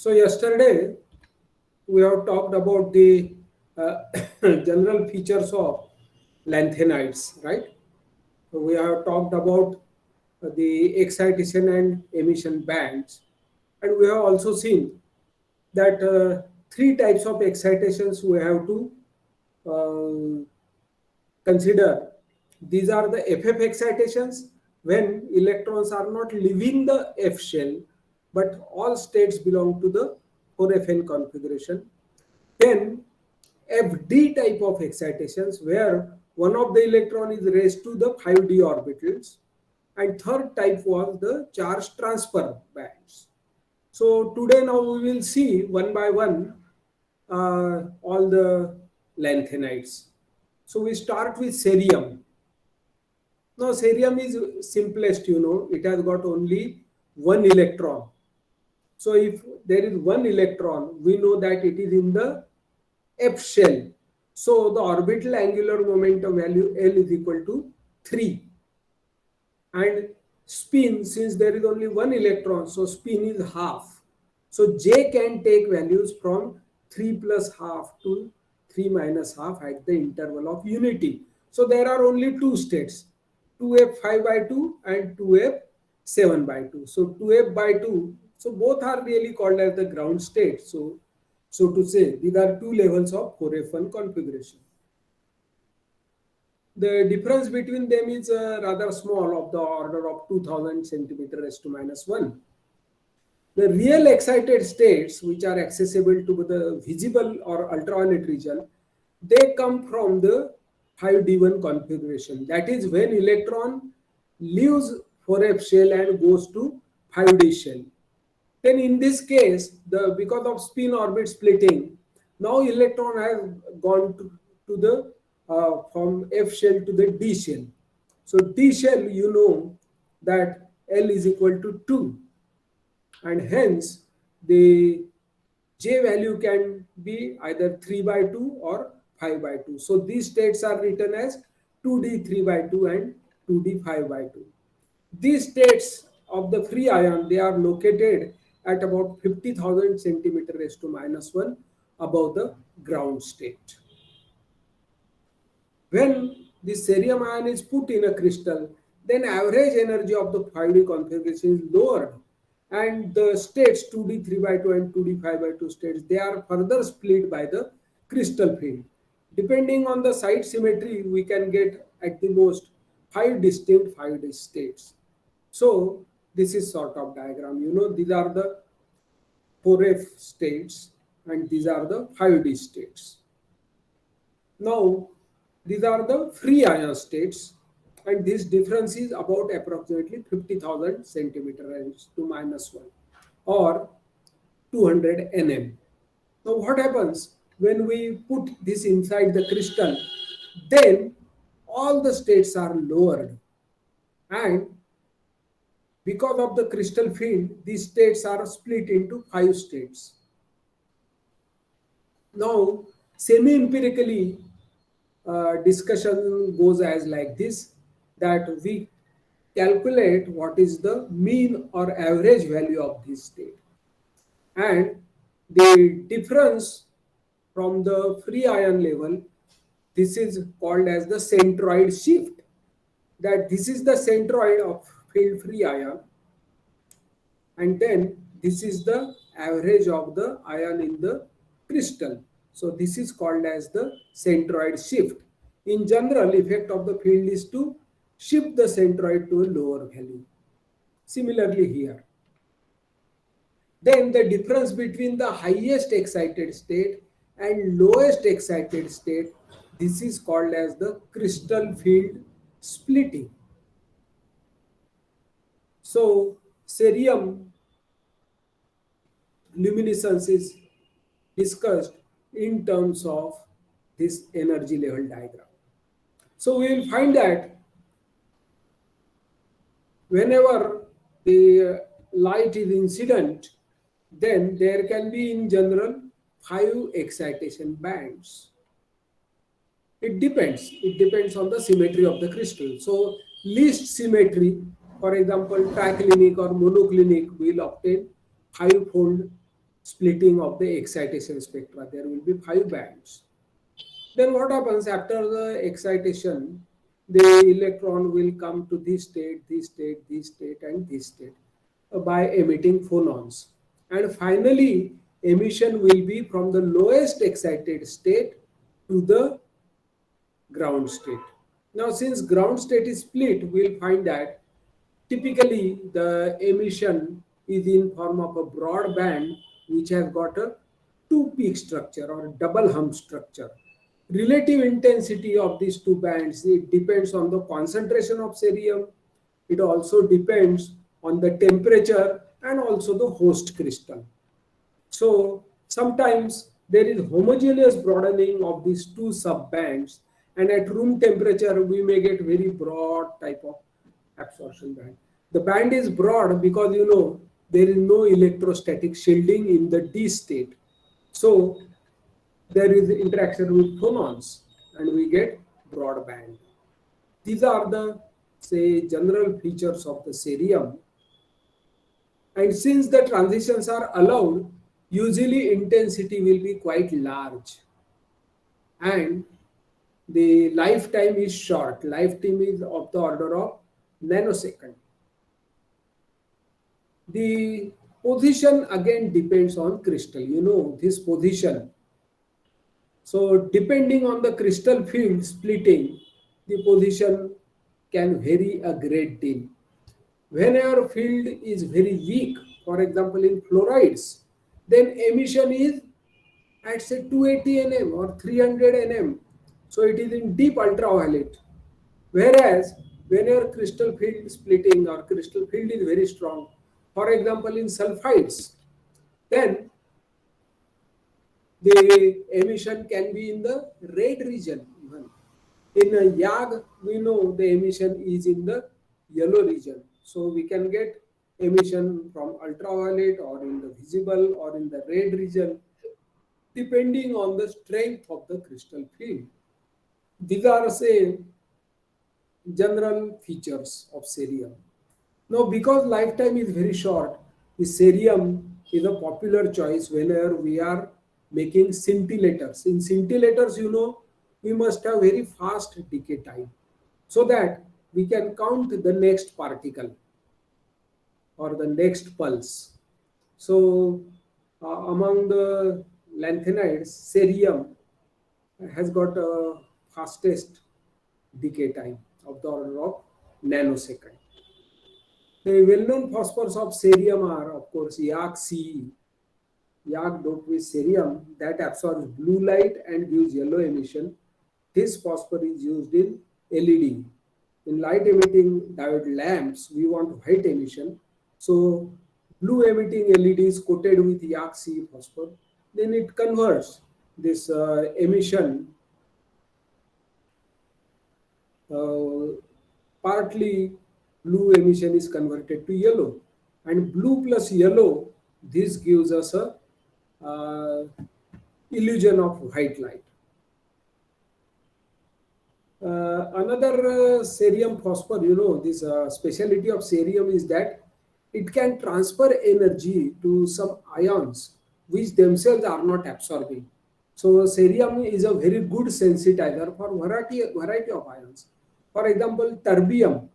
So yesterday we have talked about the uh, general features of lanthanides, right? So we have talked about the excitation and emission bands, and we have also seen that three types of excitations we have to uh, consider. These are the FF excitations when electrons are not leaving the F shell, but all states belong to the 4FN configuration. Then FD type of excitations where one of the electron is raised to the 5d orbitals, and third type was the charge transfer bands. So today now we will see one by one all the lanthanides. So we start with cerium. Now cerium is simplest, it has got only one electron. So if there is one electron, we know that it is in the F shell. So the orbital angular momentum value L is equal to 3. And spin, since there is only one electron, so spin is half. So J can take values from 3 plus half to 3 minus half at the interval of unity. So there are only two states, 2f 5 by 2 and 2f 7 by 2. So 2f by 2, so both are really called as the ground state. So to say, these are two levels of 4f1 configuration. The difference between them is rather small, of the order of 2000 centimeter raised to minus 1. The real excited states, which are accessible to the visible or ultraviolet region, they come from the 5d1 configuration. That is when electron leaves 4f shell and goes to 5d shell. Then in this case, because of spin orbit splitting, now electron has gone to the from F shell to the D shell. So D shell, you know that L is equal to 2, and hence the J value can be either 3 by 2 or 5 by 2. So these states are written as 2D 3 by 2 and 2D 5 by 2. These states of the free ion, they are located at about 50,000 centimeter raised to minus 1 above the ground state. When the cerium ion is put in a crystal, then average energy of the 5D configuration is lowered, and the states 2D 3 by 2 and 2D 5 by 2 states, they are further split by the crystal field. Depending on the site symmetry, we can get at the most 5 distinct 5D states. So this is sort of diagram. These are the 4F states and these are the 5D states. Now, these are the free ion states, and this difference is about approximately 50,000 centimeter raised to minus 1 or 200 nm. Now, what happens when we put this inside the crystal? Then all the states are lowered, and because of the crystal field, these states are split into 5 states. Now, semi-empirically, discussion goes as like this, that we calculate what is the mean or average value of this state, and the difference from the free ion level, this is called as the centroid shift, that this is the centroid of field free ion, and then this is the average of the ion in the crystal. So this is called as the centroid shift. In general, effect of the field is to shift the centroid to a lower value. Similarly here. Then the difference between the highest excited state and lowest excited state, this is called as the crystal field splitting. So cerium luminescence is discussed in terms of this energy level diagram. So we will find that whenever the light is incident, then there can be in general 5 excitation bands. It depends on the symmetry of the crystal. So least symmetry, for example triclinic or monoclinic, will obtain 5-fold splitting of the excitation spectra. There will be 5 bands. Then what happens after the excitation? The electron will come to this state, this state, this state, and this state by emitting phonons. And finally, emission will be from the lowest excited state to the ground state. Now, since ground state is split, we'll find that typically the emission is in form of a broad band which has got a two peak structure or double hump structure. Relative intensity of these two bands, it depends on the concentration of cerium. It also depends on the temperature and also the host crystal. So sometimes there is homogeneous broadening of these two sub-bands, and at room temperature we may get very broad type of absorption band. The band is broad because there is no electrostatic shielding in the D state. So there is interaction with phonons and we get broad band. These are the, say, general features of the cerium. And since the transitions are allowed, usually intensity will be quite large and the lifetime is short. Lifetime is of the order of nanosecond. The position again depends on crystal, this position. So depending on the crystal field splitting, the position can vary a great deal. Whenever field is very weak, for example in fluorides, then emission is at say 280 nm or 300 nm. So it is in deep ultraviolet. Whereas whenever crystal field splitting or crystal field is very strong, for example in sulfides, then the emission can be in the red region even. In YAG, we know the emission is in the yellow region. So we can get emission from ultraviolet or in the visible or in the red region, depending on the strength of the crystal field. These are, say, general features of cerium. Now, because lifetime is very short, the cerium is a popular choice whenever we are making scintillators. In scintillators, we must have very fast decay time so that we can count the next particle or the next pulse. So, among the lanthanides, cerium has got a fastest decay time of the order of nanosecond. The well-known phosphors of cerium are, of course, YAG-CE, YAG doped with cerium that absorbs blue light and gives yellow emission. This phosphor is used in LED. In light-emitting diode lamps, we want white emission. So, blue-emitting LED is coated with YAG-CE phosphor. Then it converts this emission partly blue emission is converted to yellow, and blue plus yellow, this gives us a illusion of white light. Another cerium phosphor, this speciality of cerium is that it can transfer energy to some ions which themselves are not absorbing. So cerium is a very good sensitizer for variety of ions. For example, terbium.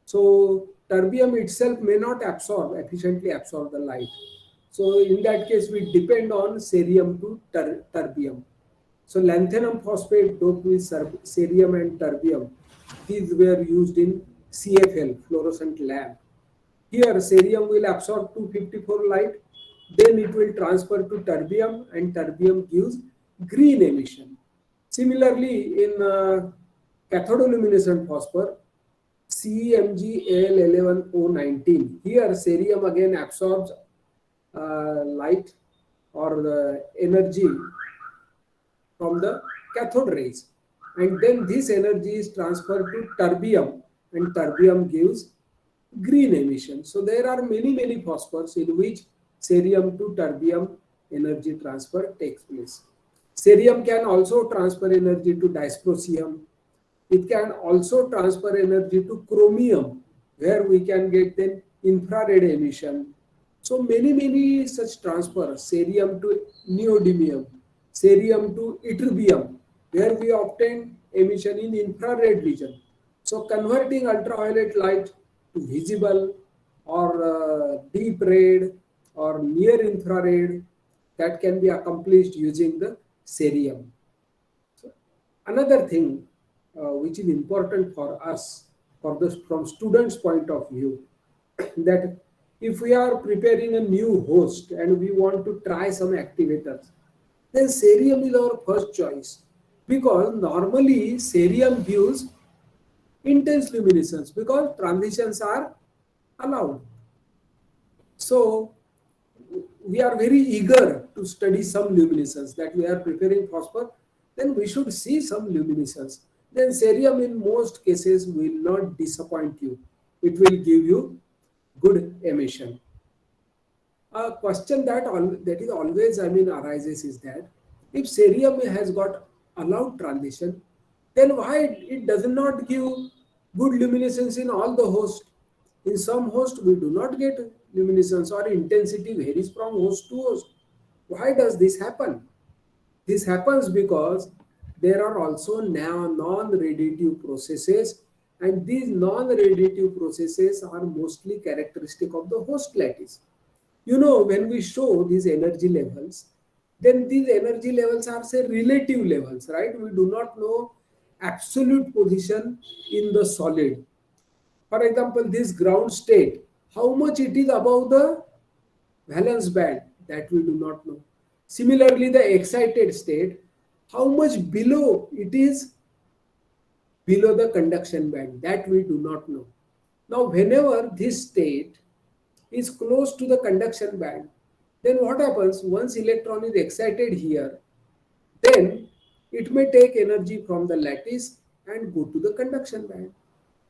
So terbium itself may not efficiently absorb the light. So in that case, we depend on cerium to terbium. So lanthanum phosphate doped with cerium and terbium, these were used in CFL, fluorescent lamp. Here cerium will absorb 254 light, then it will transfer to terbium and terbium gives green emission. Similarly, in cathodoluminescent phosphor, CMG-AL11O19, here cerium again absorbs light or the energy from the cathode rays, and then this energy is transferred to terbium and terbium gives green emission. So there are many phosphors in which cerium to terbium energy transfer takes place. Cerium can also transfer energy to dysprosium. It can also transfer energy to chromium, where we can get then infrared emission. So many such transfers, cerium to neodymium, cerium to ytterbium, where we obtain emission in infrared region. So converting ultraviolet light to visible or deep red or near infrared, that can be accomplished using the cerium. So another thing which is important for us, for the from students' point of view, that if we are preparing a new host and we want to try some activators, then cerium is our first choice, because normally cerium gives intense luminescence because transitions are allowed. So we are very eager to study some luminescence, that we are preparing phosphor, then we should see some luminescence. Then cerium in most cases will not disappoint you. It will give you good emission. A question that is always, arises is that if cerium has got allowed transition, then why it does not give good luminescence in all the host? In some host we do not get luminescence, or intensity varies from host to host. Why does this happen? This happens because there are also now non-radiative processes, and these non-radiative processes are mostly characteristic of the host lattice. You know, when we show these energy levels, then these energy levels are, say, relative levels, right? We do not know absolute position in the solid. For example, this ground state, how much it is above the valence band, that we do not know. Similarly, the excited state, how much below it is below the conduction band, that we do not know. Now, whenever this state is close to the conduction band, then what happens? Once electron is excited here, then it may take energy from the lattice and go to the conduction band.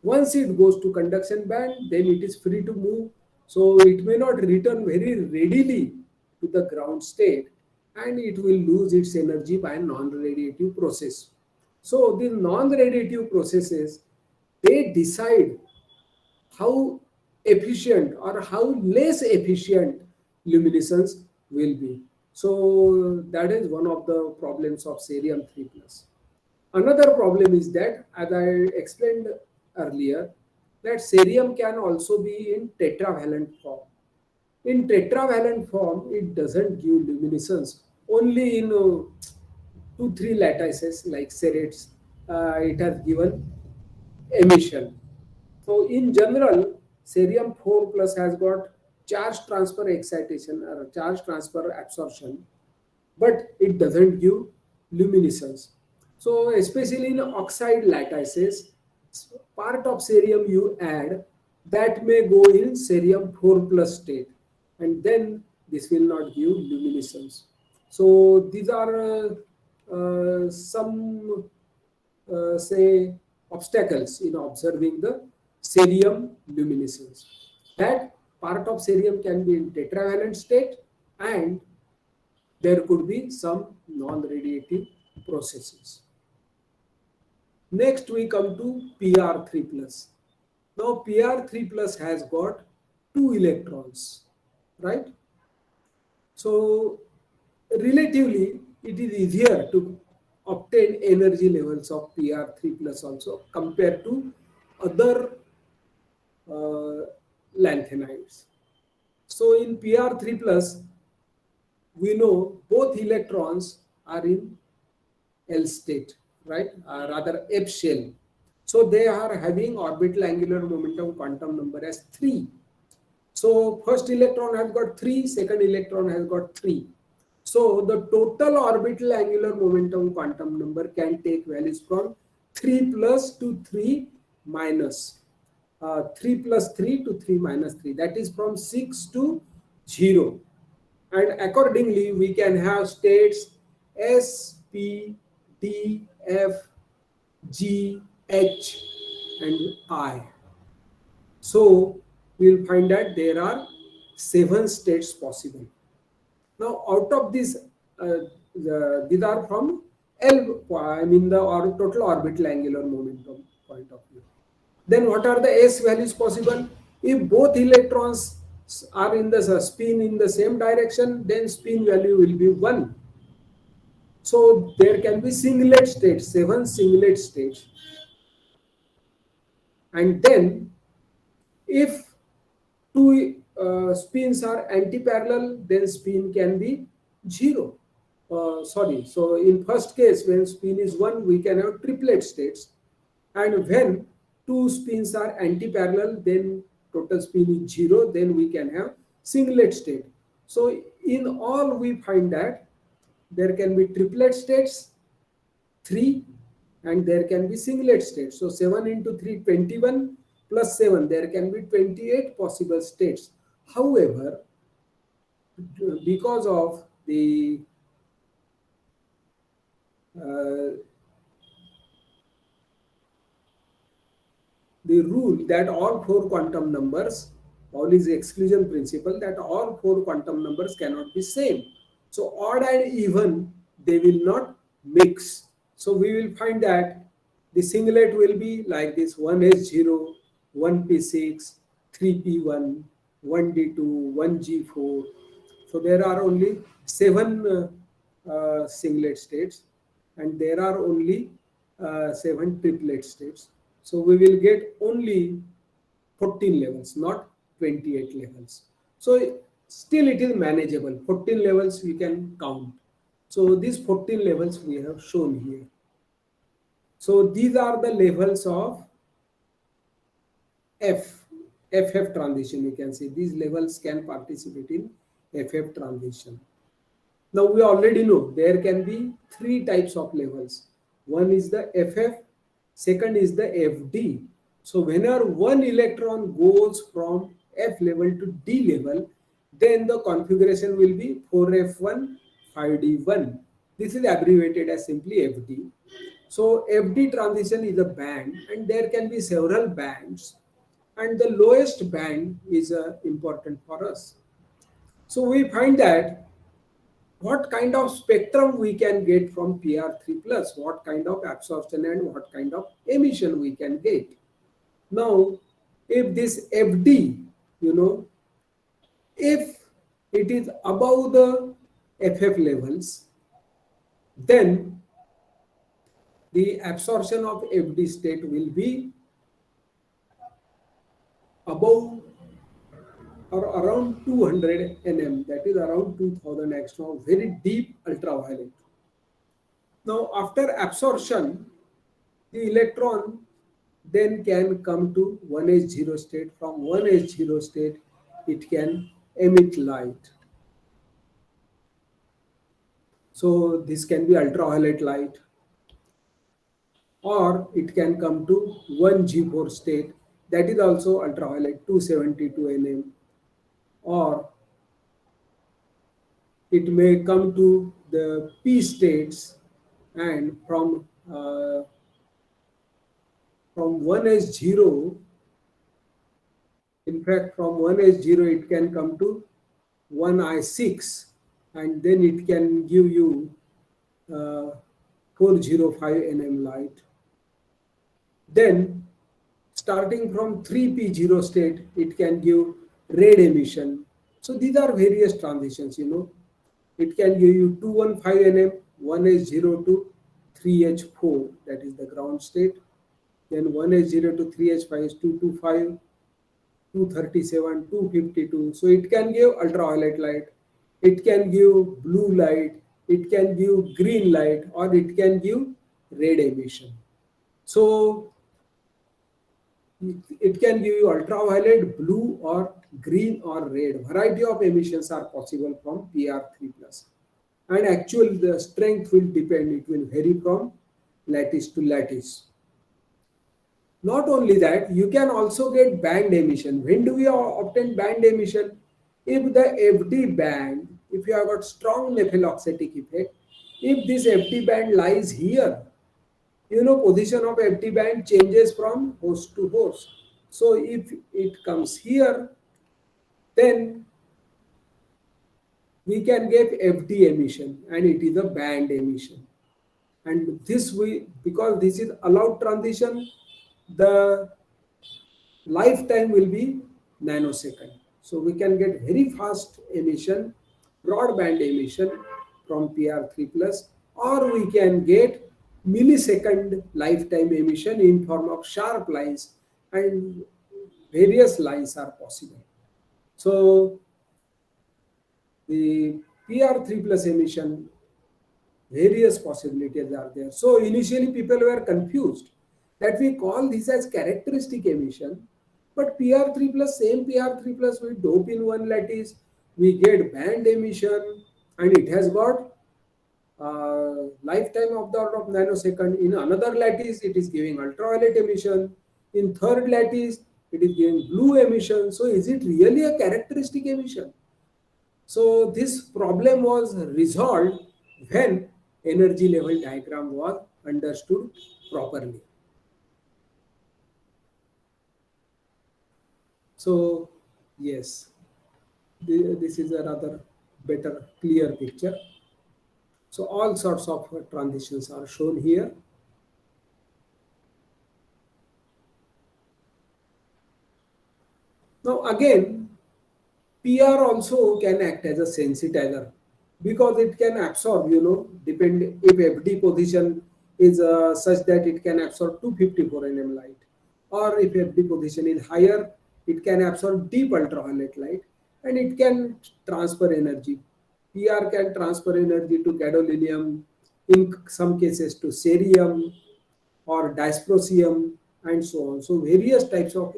Once it goes to conduction band, then it is free to move. So it may not return very readily to the ground state, and it will lose its energy by non-radiative process. So these non-radiative processes, they decide how efficient or how less efficient luminescence will be. So that is one of the problems of cerium 3 plus. Another problem is that, as I explained earlier, that cerium can also be in tetravalent form. In tetravalent form, it doesn't give luminescence. Only in 2-3 lattices like serrates, it has given emission. So in general, cerium 4 plus has got charge transfer excitation or charge transfer absorption, but it doesn't give luminescence. So especially in oxide lattices, part of cerium you add, that may go in cerium 4 plus state, and then this will not give luminescence. So these are some say obstacles in observing the cerium luminescence. That part of cerium can be in tetravalent state, and there could be some non-radiative processes. Next we come to PR3 plus. Now PR3 plus has got 2 electrons, right? So relatively it is easier to obtain energy levels of PR3 plus also compared to other lanthanides. So in PR3 plus, we know both electrons are in L state, right? Rather F shell. So they are having orbital angular momentum quantum number as 3. So first electron has got 3, second electron has got 3. So the total orbital angular momentum quantum number can take values from 3 plus to 3 minus. 3 plus 3 to 3 minus 3. That is from 6 to 0. And accordingly, we can have states S, P, D, F, G, H, and I. So we'll find that there are 7 states possible. Now, out of these, these are from L, the total orbital angular momentum point of view. Then what are the S values possible? If both electrons are in the spin in the same direction, then spin value will be 1. So there can be singlet states, 7 singlet states. And then if two spins are anti-parallel, then spin can be 0. Sorry, so in first case, when spin is 1, we can have triplet states. And when two spins are anti-parallel, then total spin is 0, then we can have singlet state. So in all, we find that there can be triplet states, 3, and there can be singlet states. So 7 into 3, 21, plus 7, there can be 28 possible states. However, because of uh, the rule that all 4 quantum numbers, Pauli's exclusion principle, that all 4 quantum numbers cannot be same. So odd and even, they will not mix. So we will find that the singlet will be like this: 1s0, 1p6, 3p1, 1d2, 1g4. So there are only 7 singlet states, and there are only 7 triplet states. So we will get only 14 levels, not 28 levels. So still it is manageable. 14 levels we can count. So these 14 levels we have shown here. So these are the levels of FF transition. You can see these levels can participate in FF transition. Now we already know there can be 3 types of levels. One is the FF, second is the FD. So whenever one electron goes from F level to D level, then the configuration will be 4F1, 5D1. This is abbreviated as simply FD. So FD transition is a band, and there can be several bands, and the lowest band is important for us. So we find that what kind of spectrum we can get from PR3 plus, what kind of absorption and what kind of emission we can get. Now, if this FD, if it is above the FF levels, then the absorption of FD state will be above or around 200 nm, that is around 2000 angstrom, very deep ultraviolet. Now, after absorption, the electron then can come to 1s0 state. From 1s0 state, it can emit light. So this can be ultraviolet light, or it can come to 1g4 state, that is also ultraviolet, 272 nm, or it may come to the P states, and from 1s0, in fact from 1s0 it can come to 1i6, and then it can give you 405 nm light. Then starting from 3p0 state, it can give red emission. So these are various transitions, It can give you 215 nm, 1s0 to 3h4, that is the ground state. Then 1s0 to 3h5 is 225, 237, 252. So it can give ultraviolet light, it can give blue light, it can give green light, or it can give red emission. So it can give you ultraviolet, blue, or green, or red. Variety of emissions are possible from PR3 plus. And actually the strength will depend, it will vary from lattice to lattice. Not only that, you can also get band emission. When do we obtain band emission? If the FD band, if you have got strong nepheloxetic effect, if this FD band lies here, position of FD band changes from host to host. So if it comes here, then we can get FD emission, and it is a band emission. And this because this is allowed transition, the lifetime will be nanosecond. So we can get very fast emission, broadband emission from PR3 plus, or we can get millisecond lifetime emission in form of sharp lines, and various lines are possible. So the PR3 plus emission, various possibilities are there. So initially people were confused that we call this as characteristic emission, but PR3 plus, same PR3 plus, we dope in one lattice, we get band emission, and it has got lifetime of the order of nanosecond. In another lattice, it is giving ultraviolet emission. In third lattice, it is giving blue emission. So is it really a characteristic emission? So this problem was resolved when energy level diagram was understood properly. So yes, this is a rather better clear picture. So all sorts of transitions are shown here. Now again, PR also can act as a sensitizer because it can absorb, depend if FD position is such that it can absorb 254 nm light, or if FD position is higher, it can absorb deep ultraviolet light, and it can transfer energy. PR can transfer energy to gadolinium, in some cases to cerium or dysprosium, and so on. So various types of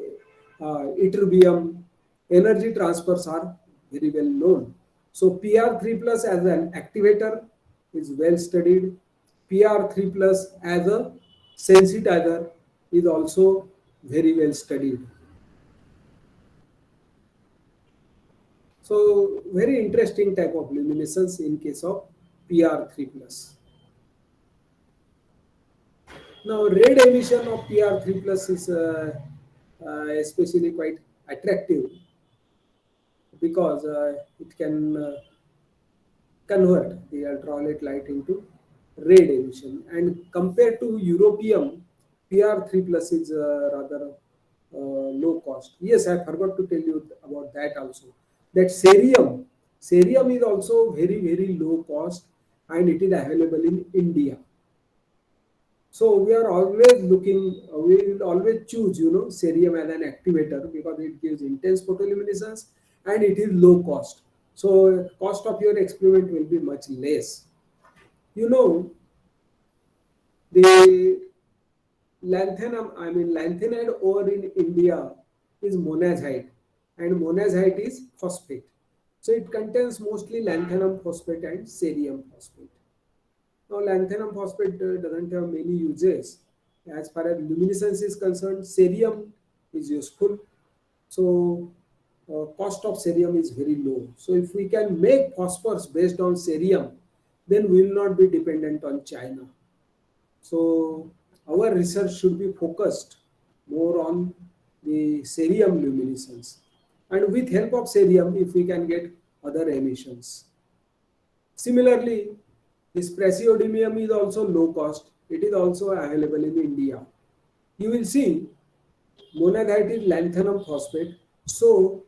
ytterbium energy transfers are very well known. So PR3 plus as an activator is well studied. PR3 plus as a sensitizer is also very well studied. So very interesting type of luminescence in case of PR3 plus. Now red emission of PR3 plus is especially quite attractive because it can convert the ultraviolet light into red emission, and compared to europium, PR3 plus is rather low cost. Yes, I forgot to tell you about that also, that cerium is also very low cost, and it is available in India. So we are always looking, we will always choose, cerium as an activator because it gives intense photoluminescence and it is low cost. So cost of your experiment will be much less. The lanthanide ore in India is monazite, and monazite is phosphate. So it contains mostly lanthanum phosphate and cerium phosphate. Now, lanthanum phosphate doesn't have many uses. As far as luminescence is concerned, cerium is useful. So, cost of cerium is very low. So, if we can make phosphors based on cerium, then we will not be dependent on China. So, our research should be focused more on the cerium luminescence. And with help of cerium, if we can get other emissions. Similarly, this praseodymium is also low cost. It is also available in India. You will see monazite is lanthanum phosphate. So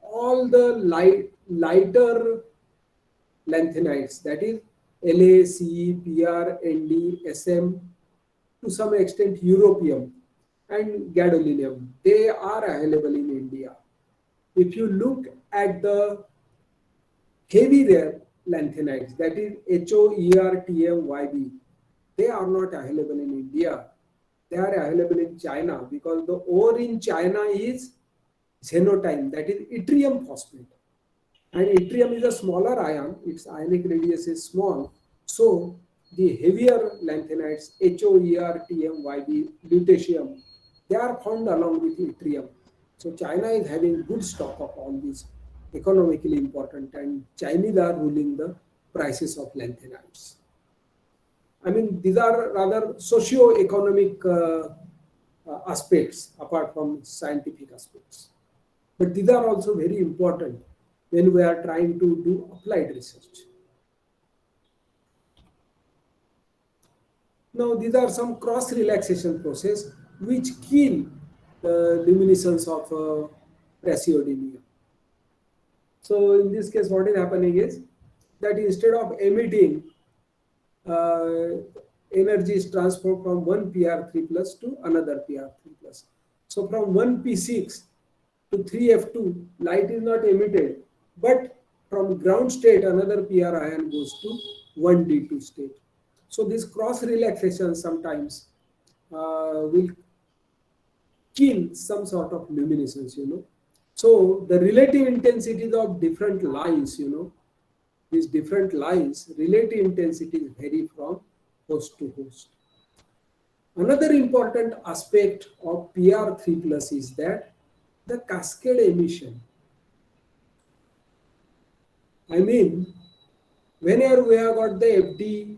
all the lighter lanthanides, that is La, Ce, PR, Nd, Sm, to some extent europium and gadolinium, they are available in India. If you look at the heavy rare lanthanides, that is HOERTM-YB, they are not available in India. They are available in China because the ore in China is xenotime, that is yttrium phosphate. And yttrium is a smaller ion, its ionic radius is small. So the heavier lanthanides, HOERTM-YB, lutetium, they are found along with yttrium. So China is having good stock of all these economically important, and Chinese are ruling the prices of lanthanides. I mean, these are rather socio-economic aspects apart from scientific aspects. But these are also very important when we are trying to do applied research. Now, these are some cross-relaxation process which kill the luminescence of praseodymium. So in this case, what is happening is that instead of emitting, uh, energy is transferred from one PR3 plus to another PR3 plus. So from one P6 to 3F2, light is not emitted, but from ground state, another PR ion goes to 1D2 state. So this cross relaxation sometimes will kill some sort of luminescence. So the relative intensities of different lines, these different lines, relative intensities vary from host to host. Another important aspect of PR3 plus is that the cascade emission. I mean, whenever we have got the FD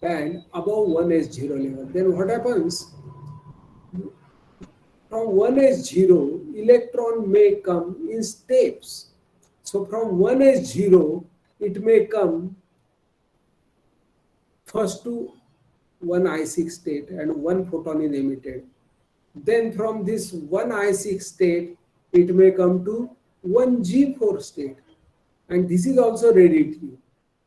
band above 1s0 level, then what happens? From 1s0, electron may come in steps. So from 1s0, it may come first to one I6 state and one photon is emitted. Then from this one I6 state, it may come to one G4 state. And this is also radioactive.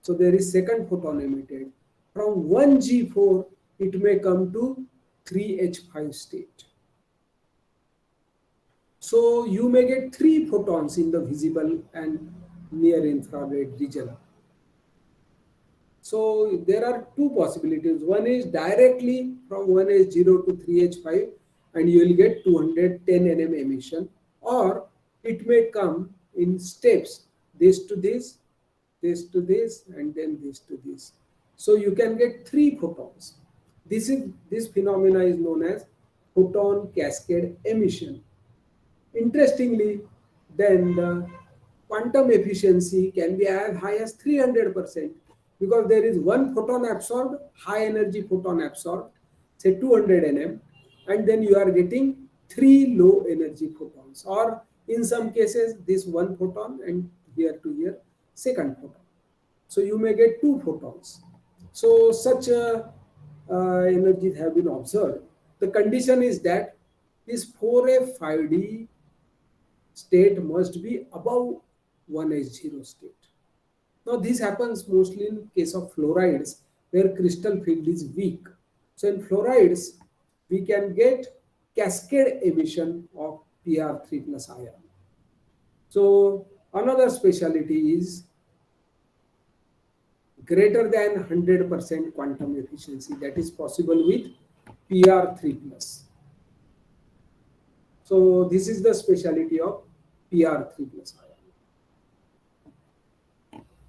So there is second photon emitted. From one G4, it may come to 3H5 state. So you may get 3 photons in the visible and near infrared region. So there are 2 possibilities. One is directly from 1H0 to 3H5 and you will get 210 nm emission, or it may come in steps, this to this, this to this, and then this to this. So you can get 3 photons. This phenomena is known as photon cascade emission. Interestingly, then the quantum efficiency can be as high as 300% because there is one photon absorbed, high energy photon absorbed, say 200 nm, and then you are getting 3 low energy photons, or in some cases this one photon and here to here second photon. So you may get 2 photons. So such energies have been observed. The condition is that this 4F5D state must be above 1H0 state. Now this happens mostly in case of fluorides where crystal field is weak. So in fluorides, we can get cascade emission of PR3 plus ion. So another specialty is greater than 100% quantum efficiency that is possible with PR3 plus. So this is the specialty of PR3 plus ion.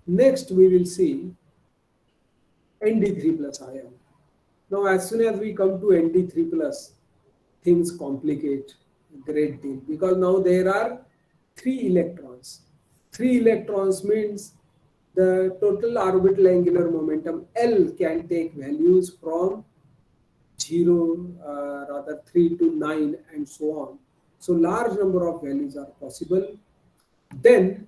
Next we will see Nd3 plus ion. Now as soon as we come to Nd3 plus, things complicate a great deal because now there are 3 electrons. 3 electrons means the total orbital angular momentum L can take values from 3 to 9 and so on. So large number of values are possible. Then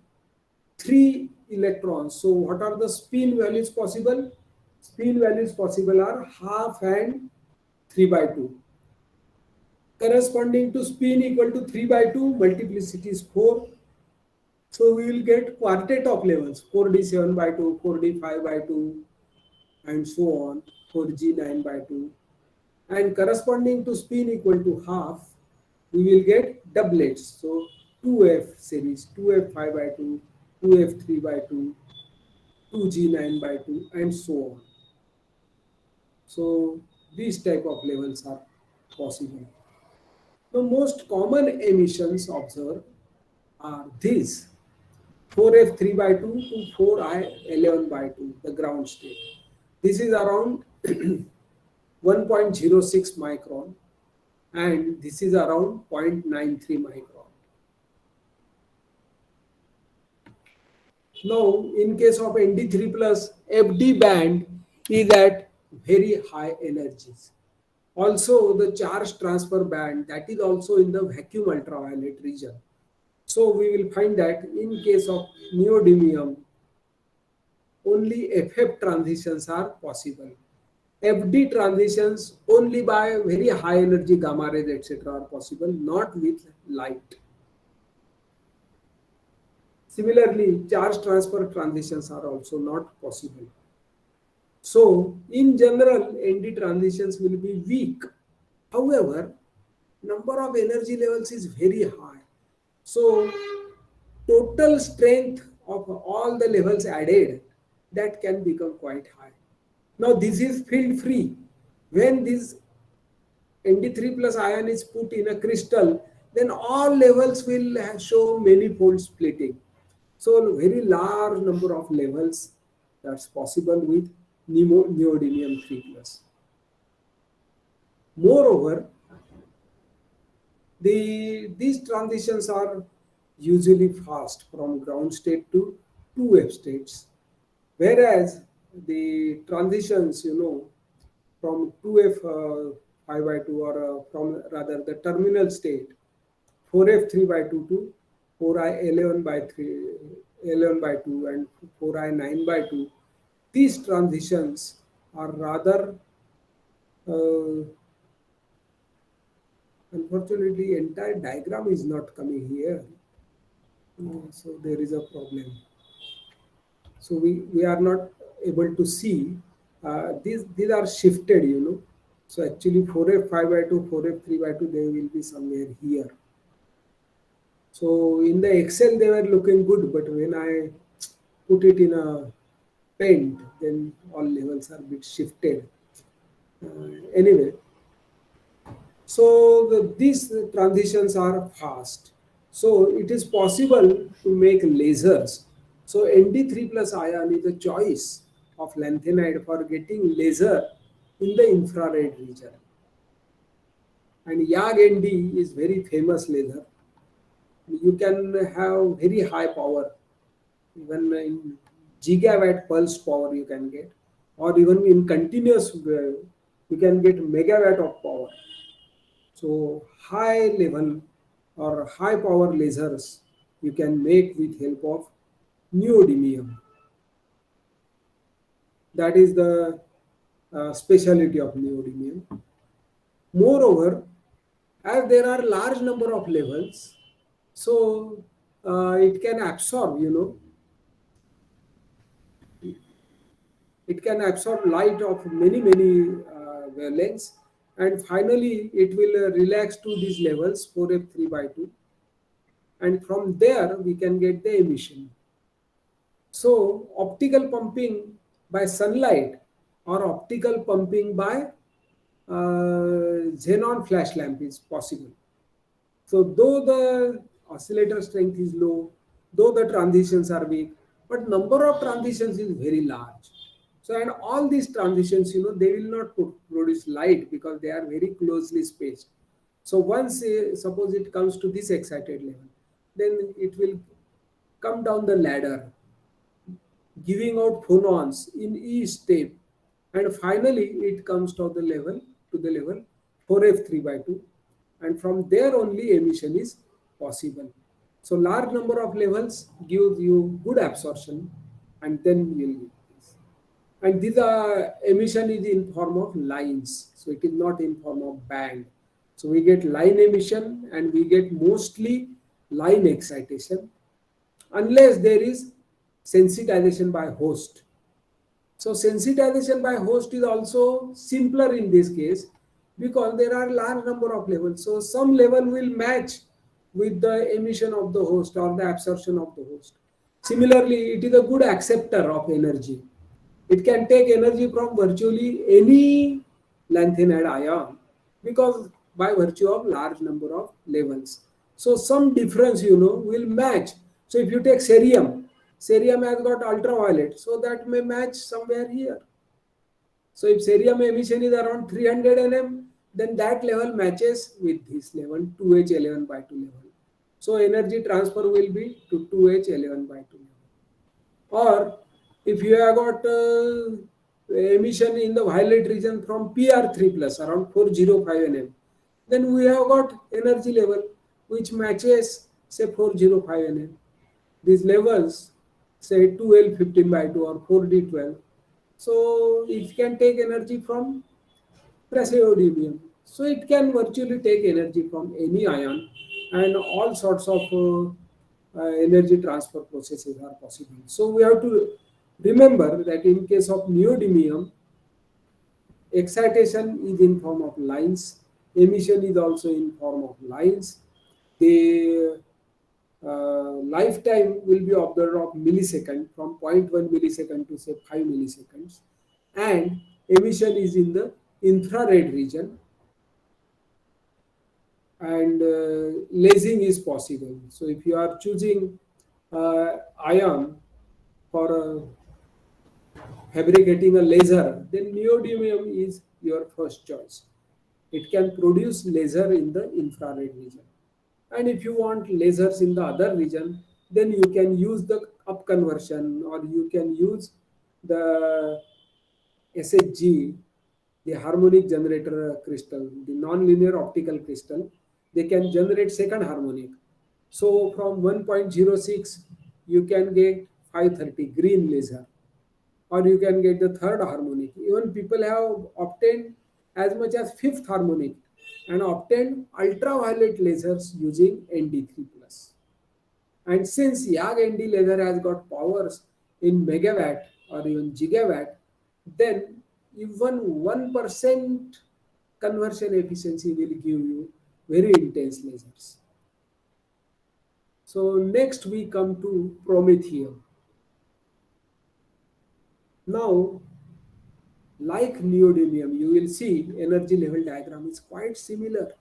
3 electrons. So what are the spin values possible? Spin values possible are half and 3 by 2. Corresponding to spin equal to 3 by 2, multiplicity is 4. So we will get quartet of levels, 4d7 by 2, 4d5 by 2, and so on, 4g9 by 2. And corresponding to spin equal to half, we will get doublets. So 2f series, 2f5 by 2, 2f3 by 2, 2g9 by 2, and so on. So these type of levels are possible. The most common emissions observed are these: 4f3 by 2 to 4i11 by 2, the ground state. This is around 1.06 micron and this is around 0.93 micron. Now, in case of Nd3 plus, FD band is at very high energies. Also, the charge transfer band, that is also in the vacuum ultraviolet region. So we will find that in case of neodymium, only FF transitions are possible. FD transitions only by very high energy gamma rays, etc. are possible, not with light. Similarly, charge transfer transitions are also not possible. So, in general, ND transitions will be weak. However, number of energy levels is very high. So, total strength of all the levels added, that can become quite high. Now, this is field free. When this Nd3 plus ion is put in a crystal, then all levels will show manifold splitting. So, very large number of levels that's possible with neodymium 3 plus. Moreover, these transitions are usually fast from ground state to 2F states, whereas the transitions, from 2F 5 by 2, or from rather the terminal state 4F 3 by 2 to 4I 11 by 3, 11 by 2 and 4I 9 by 2, these transitions are rather, uh, unfortunately, entire diagram is not coming here. So there is a problem. So we are not able to see. These are shifted, So actually 4F 5 by 2, 4F 3 by 2, they will be somewhere here. So in the Excel they were looking good, but when I put it in a paint, then all levels are a bit shifted. Anyway, so these transitions are fast. So it is possible to make lasers. So Nd3 plus ion is a choice of lanthanide for getting laser in the infrared region. And YAG-Nd is very famous laser. You can have very high power, even in gigawatt pulse power you can get, or even in continuous wave, you can get megawatt of power. So high level or high power lasers you can make with help of neodymium. That is the specialty of neodymium. Moreover, as there are large number of levels, so it can absorb, it can absorb light of many wavelengths, and finally it will relax to these levels 4F 3 by 2, and from there we can get the emission. So optical pumping by sunlight or optical pumping by xenon flash lamp is possible. So though the oscillator strength is low, though the transitions are weak, but number of transitions is very large. So and all these transitions, they will not produce light because they are very closely spaced. So once suppose it comes to this excited level, then it will come down the ladder, giving out phonons in each step, and finally it comes to the level 4F3 by 2, and from there only emission is possible. So large number of levels gives you good absorption, and then you'll get this. And this emission is in form of lines, so it is not in form of band. So we get line emission and we get mostly line excitation, unless there is sensitization by host. So sensitization by host is also simpler in this case because there are large number of levels. So some level will match with the emission of the host or the absorption of the host. Similarly, it is a good acceptor of energy. It can take energy from virtually any lanthanide ion because by virtue of large number of levels. So some difference, will match. So if you take cerium, cerium has got ultraviolet, so that may match somewhere here. So if cerium emission is around 300 nm, then that level matches with this level, 2H11 by 2 level. So energy transfer will be to 2H11 by 2 level. Or if you have got emission in the violet region from PR3 plus around 405 nm, then we have got energy level which matches say 405 nm. These levels say 2L15 by 2 or 4D12. So it can take energy from praseodymium. So it can virtually take energy from any ion, and all sorts of energy transfer processes are possible. So we have to remember that in case of neodymium, excitation is in form of lines, emission is also in form of lines. The lifetime will be of the order of millisecond, from zero point 0.1 millisecond to say 5 milliseconds, and emission is in the infrared region, and lasing is possible. So if you are choosing ion for fabricating a laser, then neodymium is your first choice. It can produce laser in the infrared region. And if you want lasers in the other region, then you can use the up conversion, or you can use the SHG, the harmonic generator crystal, the non-linear optical crystal. They can generate second harmonic. So from 1.06, you can get 530 green laser, or you can get the third harmonic. Even people have obtained as much as fifth harmonic and obtained ultraviolet lasers using ND3 plus. And since YAG ND laser has got powers in megawatt or even gigawatt, then even 1% conversion efficiency will give you very intense lasers. So next we come to promethium. Now, like neodymium, you will see energy level diagram is quite similar,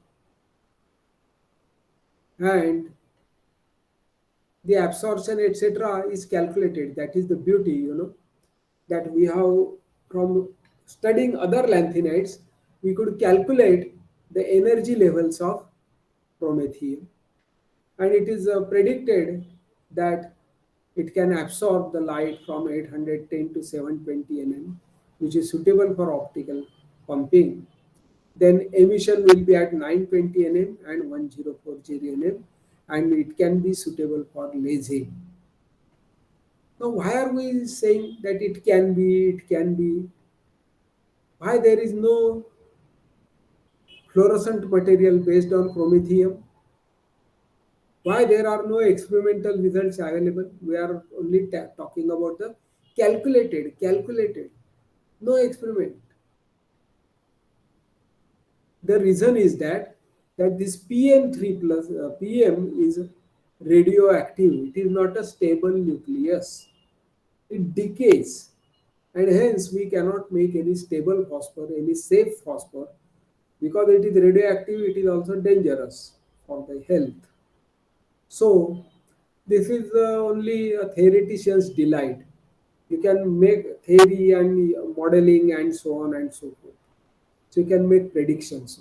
and the absorption etc. is calculated. That is the beauty, that we have from studying other lanthanides, we could calculate the energy levels of promethium, and it is predicted that it can absorb the light from 810 to 720 nm, which is suitable for optical pumping. Then emission will be at 920 nm and 1040 nm, and it can be suitable for lasing. Now, why are we saying that it can be, it can be? Why there is no fluorescent material based on promethium? Why there are no experimental results available? We are only talking about the calculated, no experiment. The reason is that this PM3 plus PM is radioactive. It is not a stable nucleus. It decays, and hence we cannot make any stable phosphor, any safe phosphor, because it is radioactive. It is also dangerous for the health. So this is only a theoretician's delight. You can make theory and modeling and so on and so forth. So you can make predictions.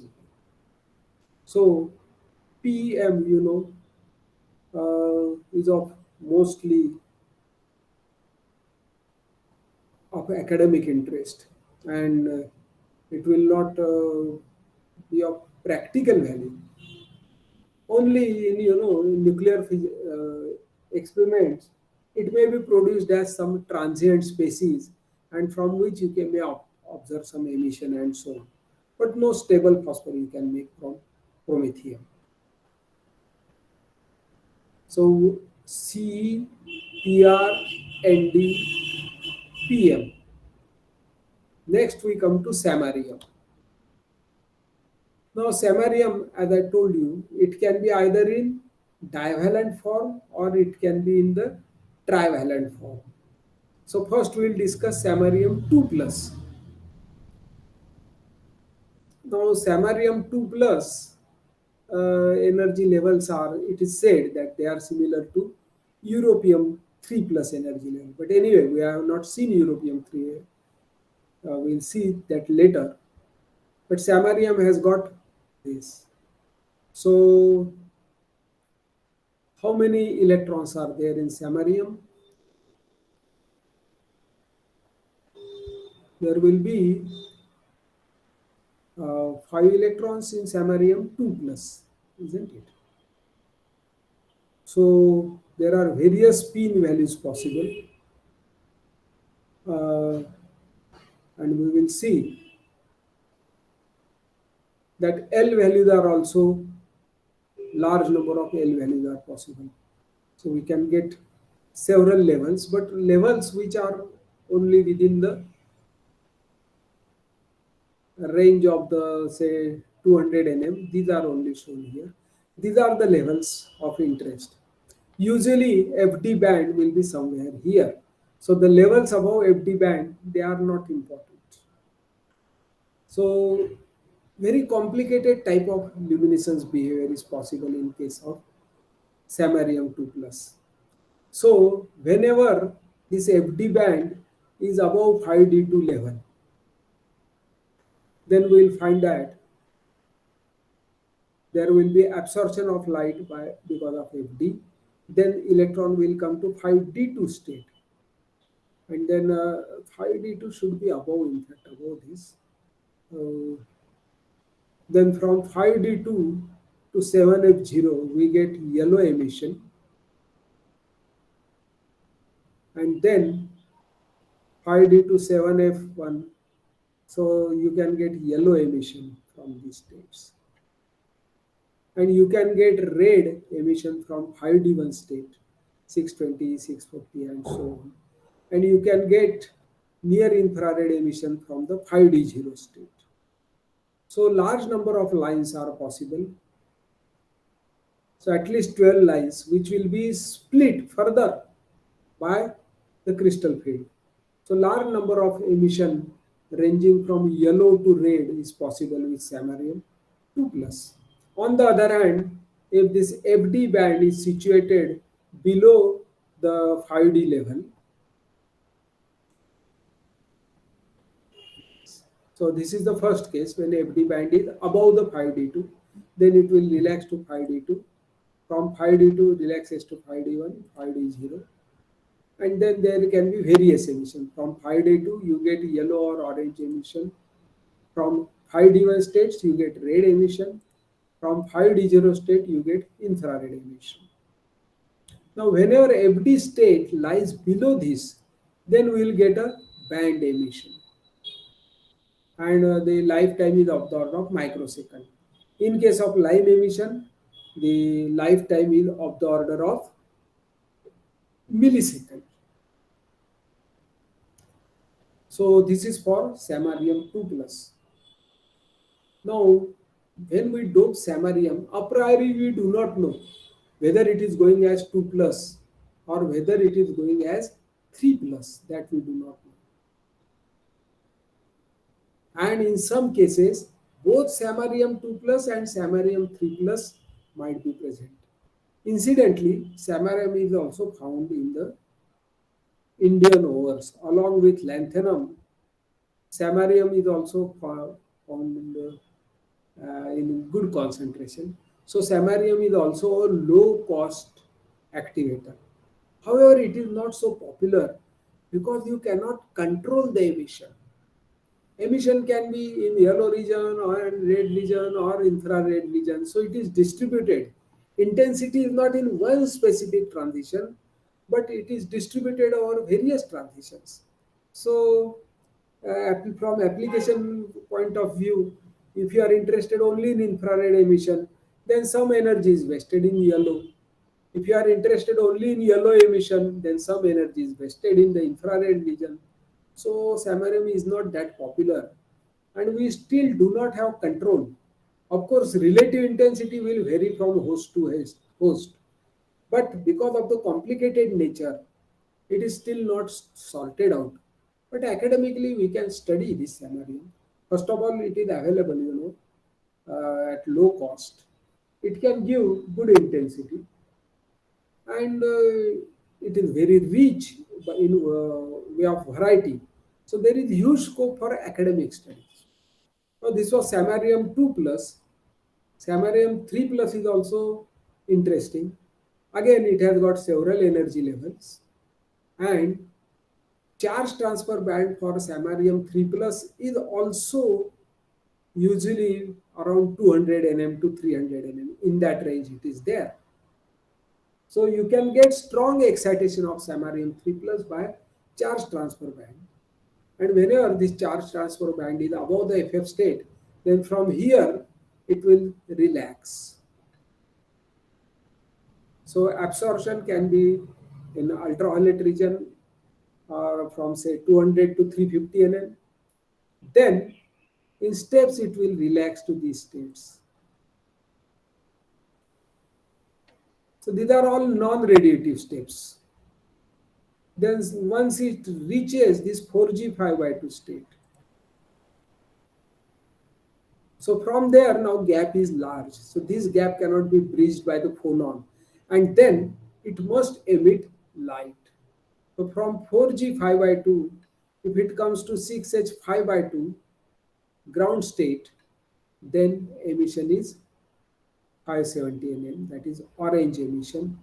So PM, is of mostly of academic interest, and it will not be of practical value. Only in nuclear experiments, it may be produced as some transient species, and from which you can may observe some emission and so on. But no stable phosphor you can make from promethium. So Ce, Pr, Nd, Pm. Next we come to samarium. Now samarium, as I told you, it can be either in divalent form or it can be in the trivalent form. So first we will discuss samarium 2 plus. Now samarium 2 plus energy levels are, it is said that they are similar to europium 3 plus energy level. But anyway, we have not seen europium 3. We'll see that later. But samarium has got this. So how many electrons are there in samarium? There will be 5 electrons in samarium 2 plus, isn't it? So there are various spin values possible, and we will see that L values are also, large number of L values are possible. So we can get several levels, but levels which are only within the range of the say 200 nm, these are only shown here. These are the levels of interest. Usually FD band will be somewhere here. So the levels above FD band, they are not important. So very complicated type of luminescence behavior is possible in case of samarium 2 plus. So whenever this FD band is above 5D2 level, then we will find that there will be absorption of light by because of FD. Then electron will come to 5D2 state, and then 5D2 should be above, in fact, above this. Then from 5D2 to 7F0, we get yellow emission, and then 5D to 7F1. So you can get yellow emission from these states. And you can get red emission from 5D1 state, 620, 640, and so on. And you can get near infrared emission from the 5D0 state. So large number of lines are possible. So at least 12 lines, which will be split further by the crystal field. So large number of emission ranging from yellow to red is possible with samarium 2 plus. On the other hand, if this FD band is situated below the 5D level, so this is the first case when FD band is above the 5D2, then it will relax to 5D2. From 5D2 relaxes to 5D1, 5D0. And then there can be various emission. From 5D2 you get yellow or orange emission. From 5D1 states you get red emission. From 5D0 state you get infrared emission. Now whenever FD state lies below this, then we will get a band emission. And the lifetime is of the order of microsecond. In case of lime emission, the lifetime is of the order of millisecond. So this is for samarium 2 plus. Now, when we dope samarium, a priori we do not know whether it is going as 2 plus or whether it is going as 3 plus. That we do not know. And in some cases, both samarium 2 plus and samarium 3 plus might be present. Incidentally, samarium is also found in the Indian ores along with lanthanum. Samarium is also found in good concentration. So samarium is also a low cost activator. However, it is not so popular because you cannot control the emission. Emission can be in yellow region or in red region or infrared region. So it is distributed. Intensity is not in one specific transition, but it is distributed over various transitions. So from application point of view, if you are interested only in infrared emission, then some energy is wasted in yellow. If you are interested only in yellow emission, then some energy is wasted in the infrared region. So samarium is not that popular, and we still do not have control. Of course, relative intensity will vary from host to host, but because of the complicated nature, it is still not sorted out. But academically, we can study this samarium. First of all, it is available, at low cost. It can give good intensity, and it is very rich in way of variety. So there is huge scope for academic studies. Now this was samarium 2 plus. Samarium 3 plus is also interesting. Again, it has got several energy levels, and charge transfer band for samarium 3 plus is also usually around 200 nm to 300 nm. In that range it is there. So you can get strong excitation of samarium 3 plus by charge transfer band. And whenever this charge transfer band is above the FF state, then from here it will relax. So absorption can be in ultraviolet region from say 200 to 350 nm. Then in steps it will relax to these states. So these are all non-radiative steps. Then once it reaches this 4G 5/2 state, so from there now gap is large. So this gap cannot be bridged by the phonon, and then it must emit light. So from 4G 5/2, if it comes to 6H 5/2 ground state, then emission is 570 nm, that is orange emission.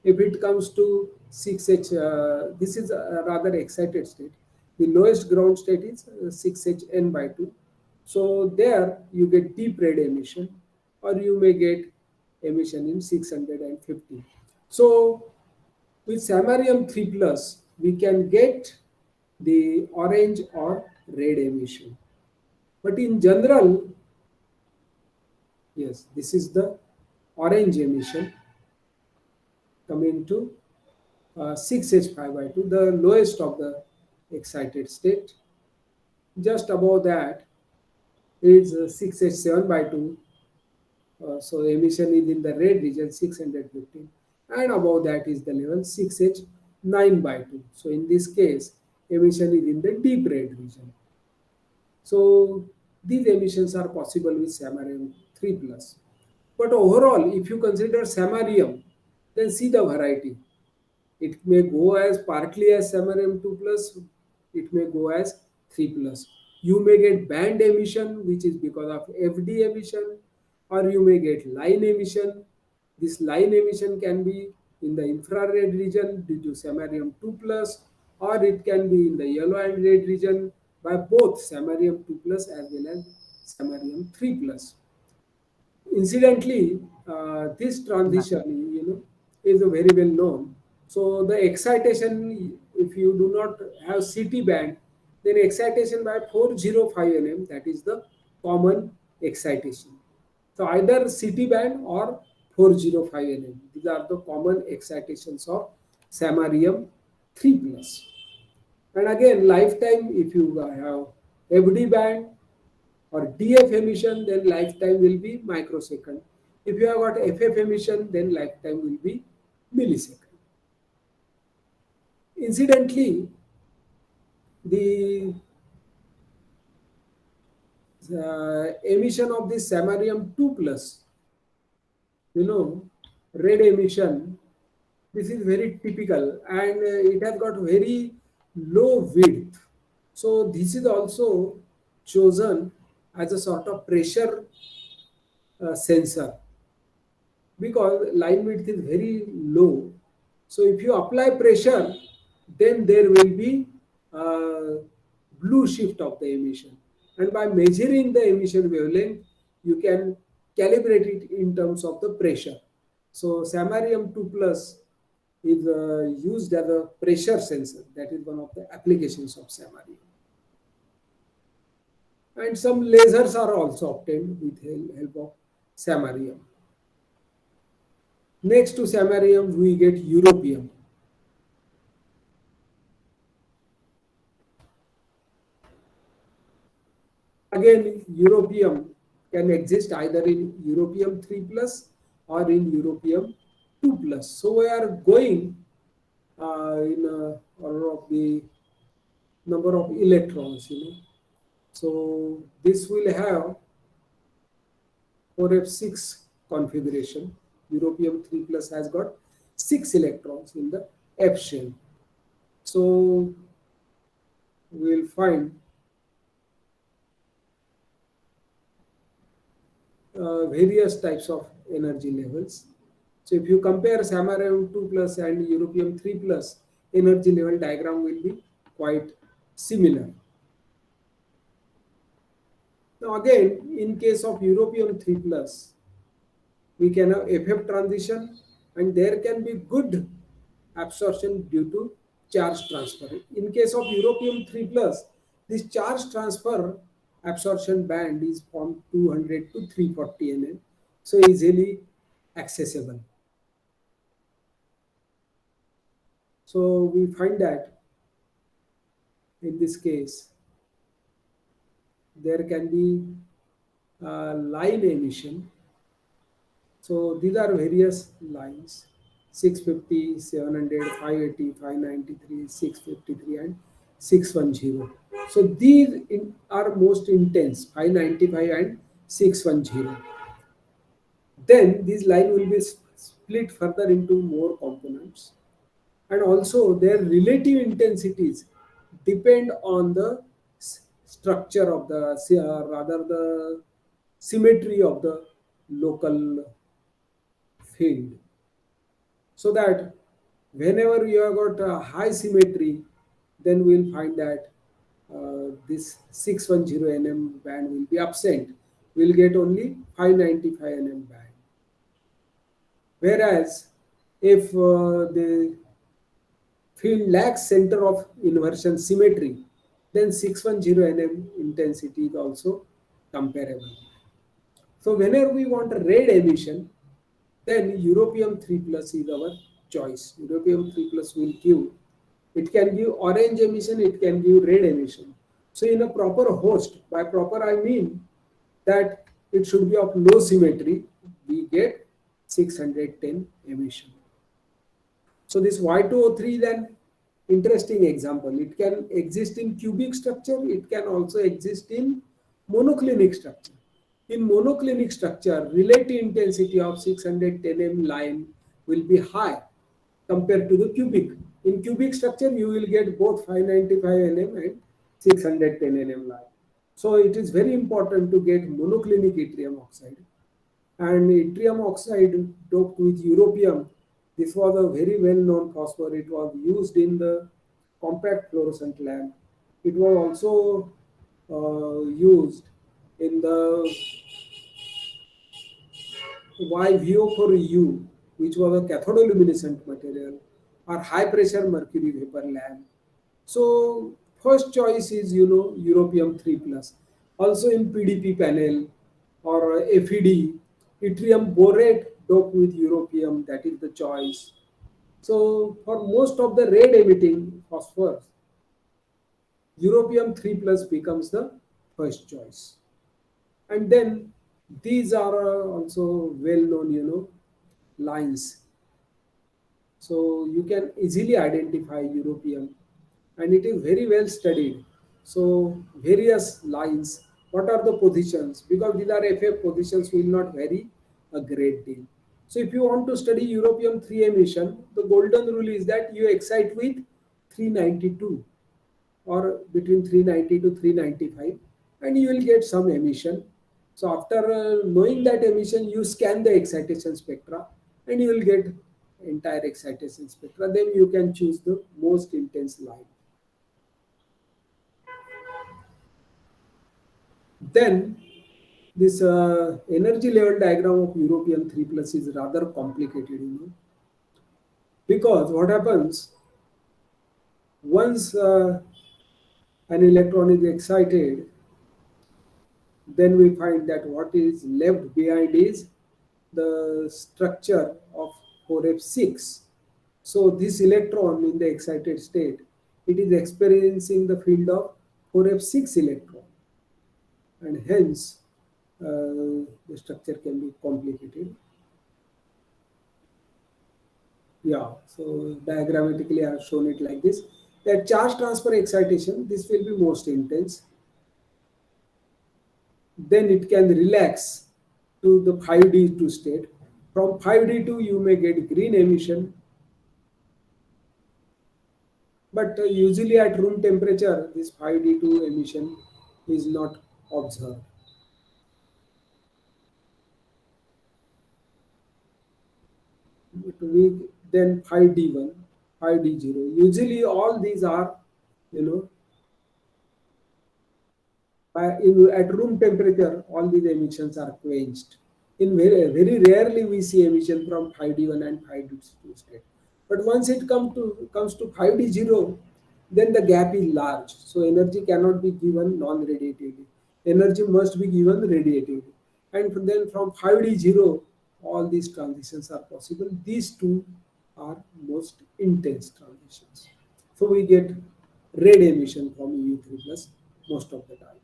If it comes to 6H, this is a rather excited state. The lowest ground state is 6HN/2. So there you get deep red emission, or you may get emission in 650. So with samarium 3 plus, we can get the orange or red emission. But in general, yes, this is the orange emission coming to 6H5/2, the lowest of the excited state. Just above that is 6H7/2. So emission is in the red region 615, and above that is the level 6H9/2. So in this case, emission is in the deep red region. So these emissions are possible with samarium 3 plus. But overall, if you consider samarium, then see the variety. It may go as partly as samarium 2 plus, it may go as 3 plus. You may get band emission, which is because of FD emission, or you may get line emission. This line emission can be in the infrared region due to samarium 2 plus, or it can be in the yellow and red region by both samarium 2 plus as well as samarium 3 plus. Incidentally, this transition, is very well known. So the excitation, if you do not have CT band, then excitation by 405 nm, that is the common excitation. So either CT band or 405 nm. These are the common excitations of samarium 3 plus. And again, lifetime, if you have FD band or DF emission, then lifetime will be microsecond. If you have got FF emission, then lifetime will be millisecond. Incidentally, the emission of this samarium 2 plus, red emission, this is very typical, and it has got very low width. So this is also chosen as a sort of pressure sensor, because line width is very low. So if you apply pressure, then there will be blue shift of the emission. And by measuring the emission wavelength, you can calibrate it in terms of the pressure. So samarium 2 plus is used as a pressure sensor. That is one of the applications of samarium. And some lasers are also obtained with help of samarium. Next to samarium, we get europium. Again, europium can exist either in europium 3 plus or in europium 2 plus. So we are going in order of the number of electrons, So this will have 4f6 configuration. Europium 3 plus has got 6 electrons in the F shell. So we will find various types of energy levels. So if you compare samarium 2 plus and europium 3 plus, energy level diagram will be quite similar. Now again, in case of europium 3 plus, we can have FF transition, and there can be good absorption due to charge transfer. In case of europium 3 plus, this charge transfer absorption band is from 200 to 340 nm, so easily accessible. So we find that in this case there can be line emission. So these are various lines: 650, 700, 580, 593, 653, and 610. So these are most intense: 595 and 610. Then this line will be split further into more components, and also their relative intensities depend on the structure of the rather the symmetry of the local field, so that whenever you have got a high symmetry, then we'll find that this 610 nm band will be absent. We'll get only 595 nm band. Whereas if the field lacks center of inversion symmetry, then 610 nm intensity is also comparable. So whenever we want a red emission, then europium 3 plus is our choice. Europium 3 plus will give, it can give orange emission, it can give red emission. So in a proper host, by proper I mean that it should be of low symmetry, we get 610 emission. So this Y2O3 then interesting example. It can exist in cubic structure, it can also exist in monoclinic structure. In monoclinic structure, relative intensity of 610 m line will be high compared to the cubic. In cubic structure, you will get both 595 nm and 610 nm line. So it is very important to get monoclinic yttrium oxide. And yttrium oxide doped with europium, this was a very well-known phosphor. It was used in the compact fluorescent lamp. It was also used in the YVO4U, which was a cathodoluminescent material, or high pressure mercury vapor lamp. So first choice is europium 3 plus. Also in PDP panel or FED, yttrium borate doped with europium, that is the choice. So for most of the red emitting phosphors, europium 3 plus becomes the first choice. And then these are also well known lines. So you can easily identify europium, and it is very well studied. So various lines, what are the positions? Because these are FF positions will not vary a great deal. So if you want to study europium 3 emission, the golden rule is that you excite with 392 or between 390 to 395, and you will get some emission. So after knowing that emission, you scan the excitation spectra and you will get entire excitation spectra. Then you can choose the most intense line. Then this energy level diagram of europium 3 plus is rather complicated, because what happens once an electron is excited, then we find that what is left behind is the structure of 4f6. So this electron in the excited state, it is experiencing the field of 4f6 electron, and hence the structure can be complicated. Yeah, so diagrammatically I have shown it like this. That charge transfer excitation, this will be most intense. Then it can relax to the 5D2 state. From 5D2 you may get green emission, but usually at room temperature this 5D2 emission is not observed. Then 5D1, 5D0. Usually all these are, at room temperature, all these emissions are quenched. In very rarely we see emission from 5D1 and 5D2 state. But once it comes to 5D0, then the gap is large. So energy cannot be given non-radiatively. Energy must be given radiatively. And then from 5D0, all these transitions are possible. These two are most intense transitions. So we get red emission from EU3 plus most of the time.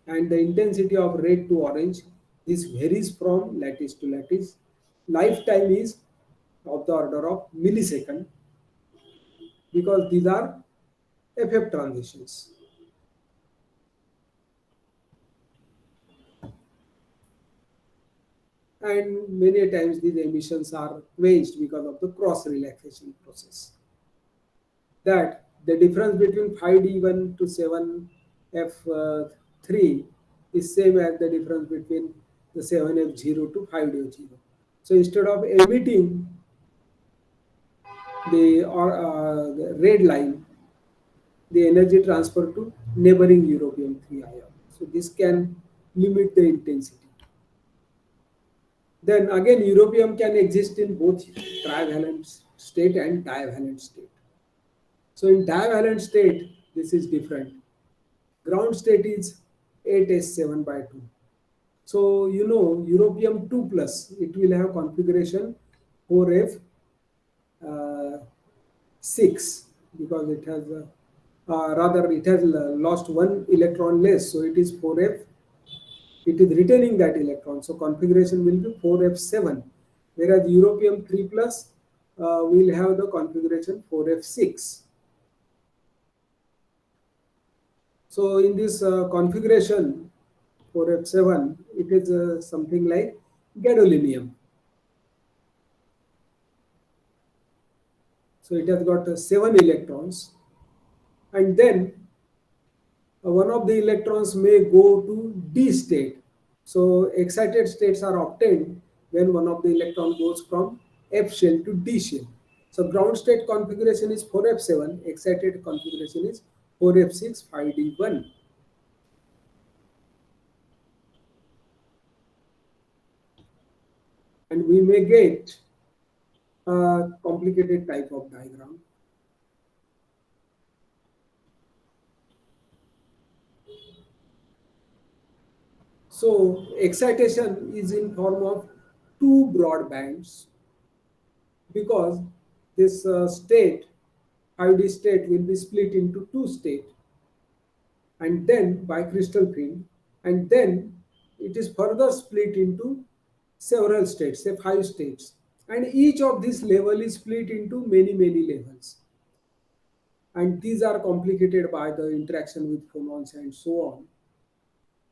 And the intensity of red to orange, this varies from lattice to lattice. Lifetime is of the order of millisecond because these are FF transitions. And many times these emissions are quenched because of the cross relaxation process. That the difference between 5D1 to 7F3 is same as the difference between the 7F0 to 5D0. So instead of emitting the red line, the energy transfer to neighboring Europium 3 ion. So this can limit the intensity. Then again, europium can exist in both trivalent state and divalent state. So in divalent state, this is different. Ground state is 8s7 by 2. So you know europium 2 plus, it will have configuration 4f 6 because it has rather it has lost one electron less, so it is 4f, it is retaining that electron, so configuration will be 4f7, whereas europium 3 plus will have the configuration 4f6. So in this configuration 4f7, it is something like gadolinium. So it has got 7 electrons, and then one of the electrons may go to D state. So excited states are obtained when one of the electron goes from F shell to D shell. So ground state configuration is 4f7, excited configuration is 4f6, 5d1. And we may get a complicated type of diagram. So excitation is in form of two broad bands because this state, 5D state, will be split into two states and then by crystal field, and then it is further split into several states, say 5 states, and each of this level is split into many levels, and these are complicated by the interaction with phonons and so on.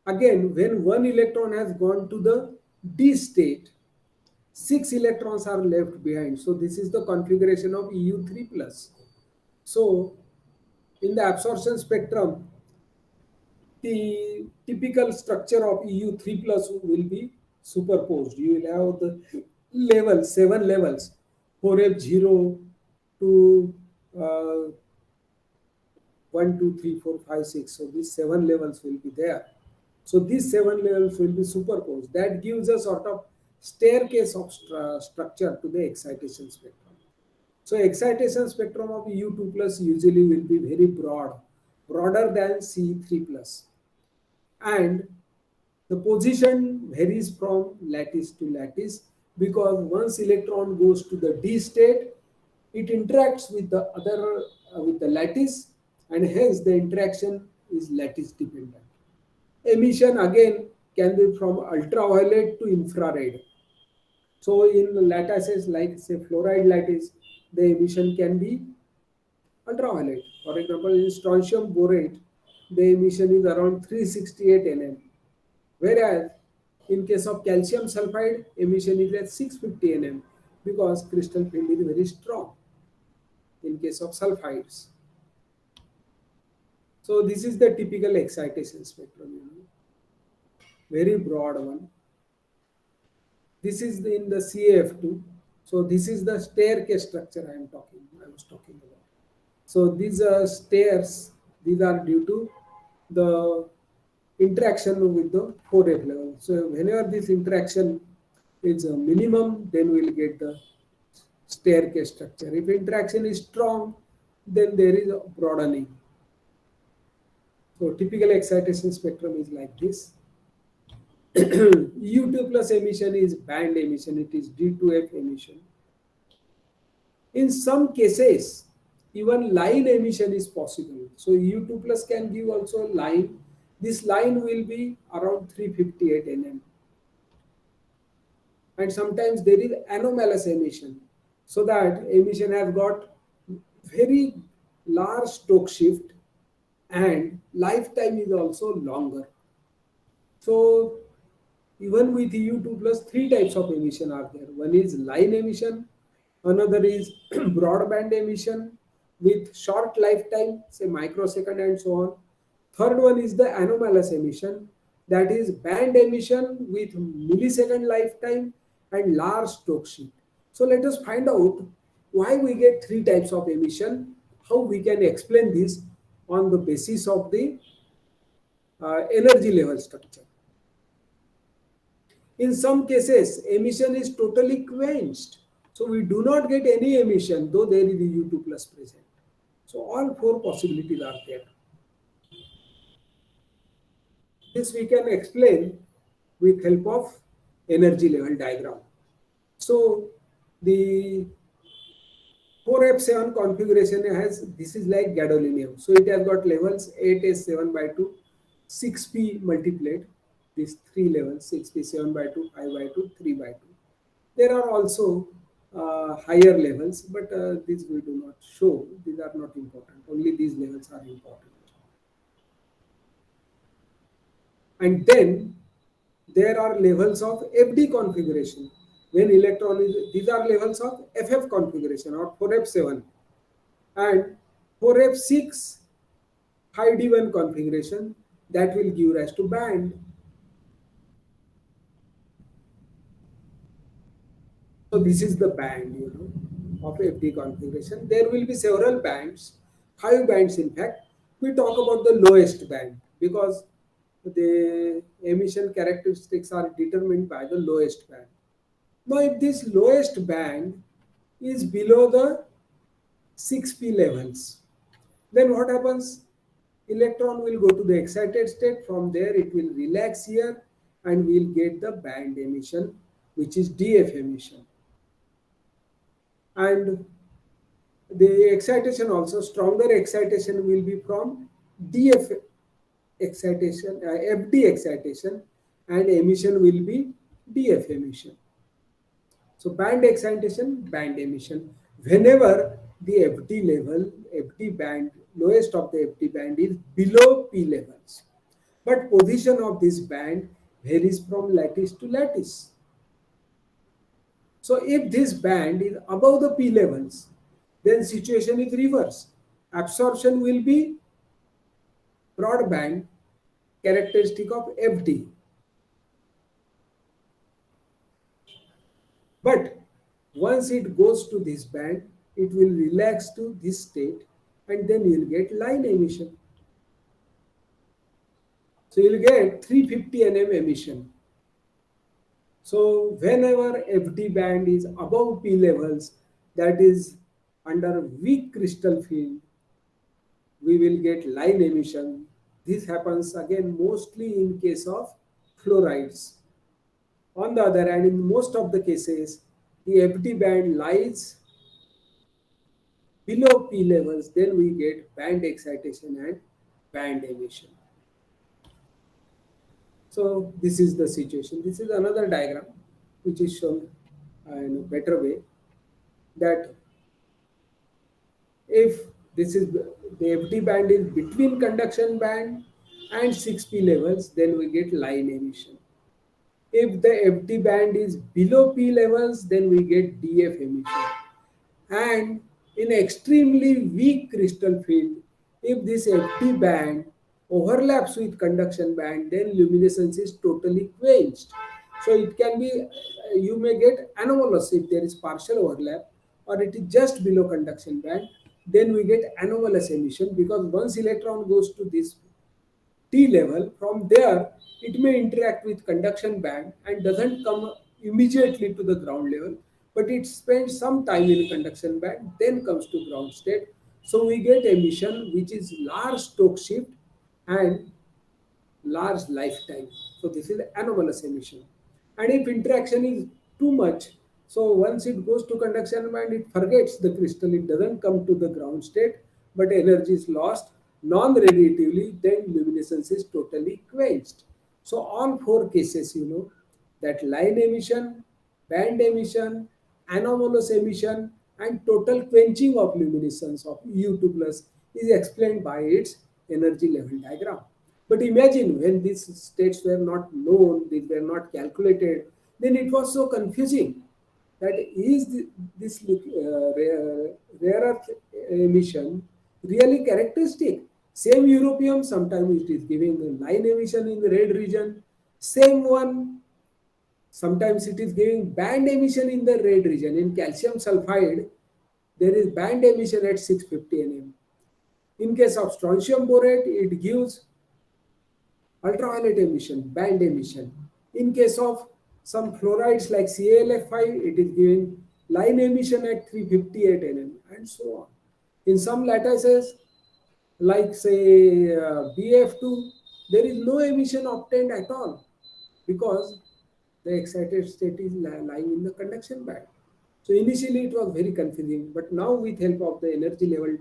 Again, when one electron has gone to the D state, 6 electrons are left behind. So this is the configuration of EU3 plus. So in the absorption spectrum, the typical structure of EU3 plus will be superposed. You will have the levels, 7 levels, 4F0 to 1, 2, 3, 4, 5, 6. So these 7 levels will be there. So these 7 levels will be superposed. That gives a sort of staircase of structure to the excitation spectrum. So excitation spectrum of EU2 plus usually will be very broad, broader than C3 plus. And the position varies from lattice to lattice because once electron goes to the D state, it interacts with the other with the lattice, and hence the interaction is lattice dependent. Emission again can be from ultraviolet to infrared. So in lattices like say fluoride lattice, the emission can be ultraviolet. For example, in strontium borate, the emission is around 368 nm, whereas in case of calcium sulfide, emission is at 650 nm because crystal field is very strong in case of sulfides. So this is the typical excitation spectrum, very broad one. This is in the CAF2. So this is the staircase structure I was talking about. So these stairs, these are due to the interaction with the 4F level. So whenever this interaction is a minimum, then we'll get the staircase structure. If interaction is strong, then there is a broadening. So typical excitation spectrum is like this. U2 plus emission is band emission, it is D2F emission. In some cases, even line emission is possible. So U2 plus can give also line. This line will be around 358 nm. And sometimes there is anomalous emission. So that emission has got very large Stokes shift and lifetime is also longer. So even with U2 plus, three types of emission are there. One is line emission, another is broadband emission with short lifetime, say microsecond and so on. Third one is the anomalous emission, that is band emission with millisecond lifetime and large Stokes shift. So let us find out why we get three types of emission, how we can explain this on the basis of the energy level structure. In some cases, emission is totally quenched. So we do not get any emission, though there is a U2 plus present. So all four possibilities are there. This we can explain with help of energy level diagram. So the 4F7 configuration has, this is like gadolinium. So it has got levels 8S7 by 2, 6P multiplied, these three levels, 6P, 7 by 2, 5 by 2, 3 by 2. There are also higher levels, but these we do not show. These are not important. Only these levels are important. And then there are levels of FD configuration. When electron is, these are levels of FF configuration or 4F7 and 4F6 high D1 configuration, that will give rise to band. So this is the band, of FD configuration. There will be several bands, 5 bands in fact. We talk about the lowest band because the emission characteristics are determined by the lowest band. Now if this lowest band is below the 6p levels, then what happens? Electron will go to the excited state. From there it will relax here and we'll get the band emission, which is DF emission. And the excitation also, stronger excitation will be from DF excitation, FD excitation, and emission will be DF emission. So band excitation, band emission. Whenever the FD level, FD band, lowest of the FD band is below P levels. But position of this band varies from lattice to lattice. So if this band is above the P levels, then situation is reverse. Absorption will be broadband characteristic of FD. But once it goes to this band, it will relax to this state and then you'll get line emission. So you'll get 350 nm emission. So whenever FD band is above P levels, that is under weak crystal field, we will get line emission. This happens again mostly in case of fluorides. On the other hand, in most of the cases, the FD band lies below P levels, then we get band excitation and band emission. So this is the situation. This is another diagram which is shown in a better way, that if this is the FD band is between conduction band and 6P levels, then we get line emission. If the FD band is below P levels, then we get DF emission. And in extremely weak crystal field, if this FD band overlaps with conduction band, then luminescence is totally quenched. So it can be, you may get anomalous if there is partial overlap, or it is just below conduction band, then we get anomalous emission, because once electron goes to this T level, from there it may interact with conduction band and doesn't come immediately to the ground level, but it spends some time in conduction band, then comes to ground state. So we get emission which is large Stokes shift and large lifetime. So this is anomalous emission. And if interaction is too much, so once it goes to conduction band, it forgets the crystal, it doesn't come to the ground state, but energy is lost non-radiatively, then luminescence is totally quenched. So all four cases, that line emission, band emission, anomalous emission, and total quenching of luminescence of EU2 plus is explained by its energy level diagram. But imagine when these states were not known, these were not calculated, then it was so confusing that is this rare earth emission really characteristic? Same europium, sometimes it is giving a line emission in the red region. Same one, sometimes it is giving band emission in the red region. In calcium sulfide, there is band emission at 650 nm. In case of strontium borate, it gives ultraviolet emission, band emission. In case of some fluorides like CaLF5, it is giving line emission at 358 nm and so on. In some lattices, like say BF2, there is no emission obtained at all because the excited state is lying in the conduction band. So initially it was very confusing, but now with help of the energy level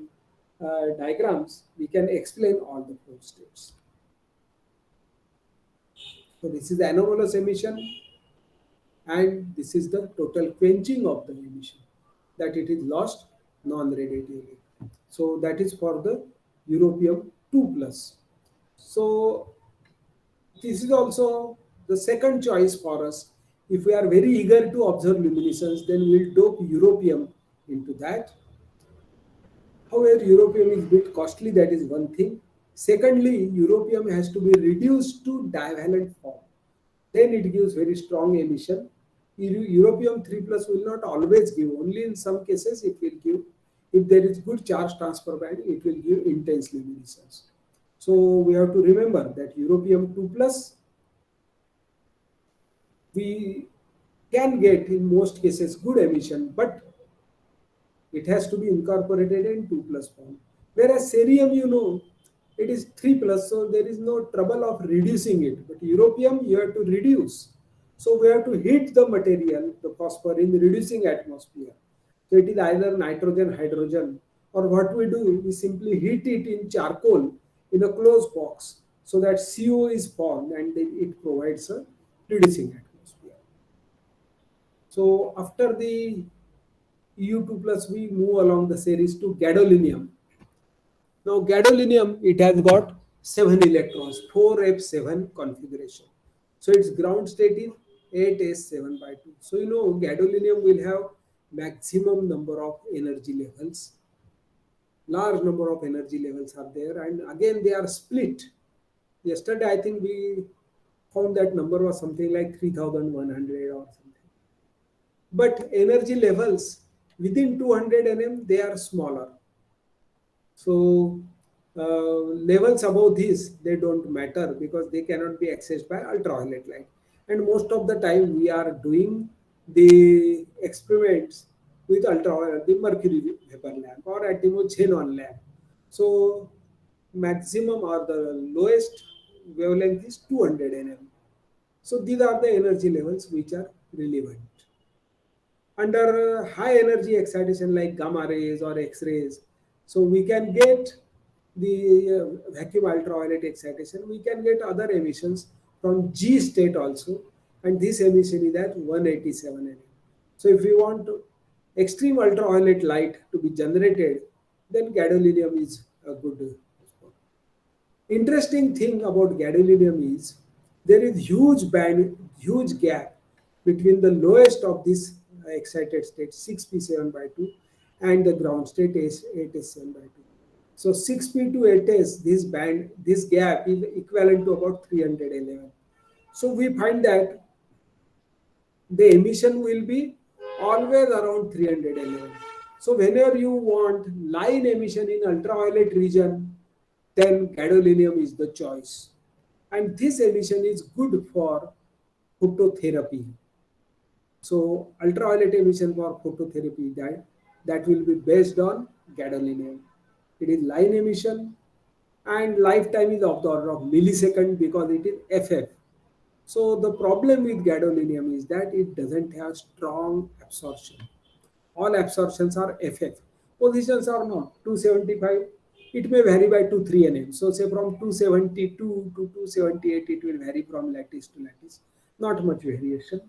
diagrams, we can explain all the four states. So this is the anomalous emission, and this is the total quenching of the emission, that it is lost non-radiatively. So that is for the europium 2 plus. So this is also the second choice for us. If we are very eager to observe luminescence, then we'll dope europium into that. However, europium is a bit costly, that is one thing. Secondly, europium has to be reduced to divalent form. Then it gives very strong emission. Europium 3 plus will not always give, only in some cases it will give. If there is good charge transfer band, it will give intense luminescence. So we have to remember that europium 2 plus, we can get in most cases good emission, but it has to be incorporated in 2 plus form. Whereas cerium, it is 3 plus, so there is no trouble of reducing it. But europium, you have to reduce. So we have to heat the material, the phosphor, in the reducing atmosphere. So it is either nitrogen, hydrogen, or what we do, we simply heat it in charcoal in a closed box so that CO is formed and then it provides a reducing atmosphere. So after the EU2 plus, we move along the series to gadolinium. Now gadolinium, it has got 7 electrons, 4f7 configuration. So its ground state is 8s7 by 2. So gadolinium will have maximum number of energy levels. Large number of energy levels are there, and again they are split. Yesterday I think we found that number was something like 3100 or something. But energy levels within 200 nm, they are smaller. So levels above this, they don't matter because they cannot be accessed by ultraviolet light. And most of the time we are doing the experiments with ultraviolet, the mercury vapor lamp or at the most xenon lamp. So maximum or the lowest wavelength is 200 nm. So these are the energy levels which are relevant. Under high energy excitation like gamma rays or X-rays, so we can get the vacuum ultraviolet excitation, we can get other emissions from G state also, and this emission is at 187 nm. So if we want extreme ultraviolet light to be generated, then gadolinium is a good. Interesting thing about gadolinium is there is huge gap between the lowest of this excited state 6p7 by 2 and the ground state is 8s7 by 2. So 6p to 8s, this gap is equivalent to about 311. So we find that the emission will be always around 311. So whenever you want line emission in ultraviolet region, then gadolinium is the choice. And this emission is good for phototherapy. So ultraviolet emission for phototherapy, that will be based on gadolinium. It is line emission, and lifetime is of the order of millisecond because it is FF. So the problem with gadolinium is that it doesn't have strong absorption. All absorptions are FF. Positions are not 275. It may vary by 2 3 nm. So say from 272 to 278, it will vary from lattice to lattice. Not much variation.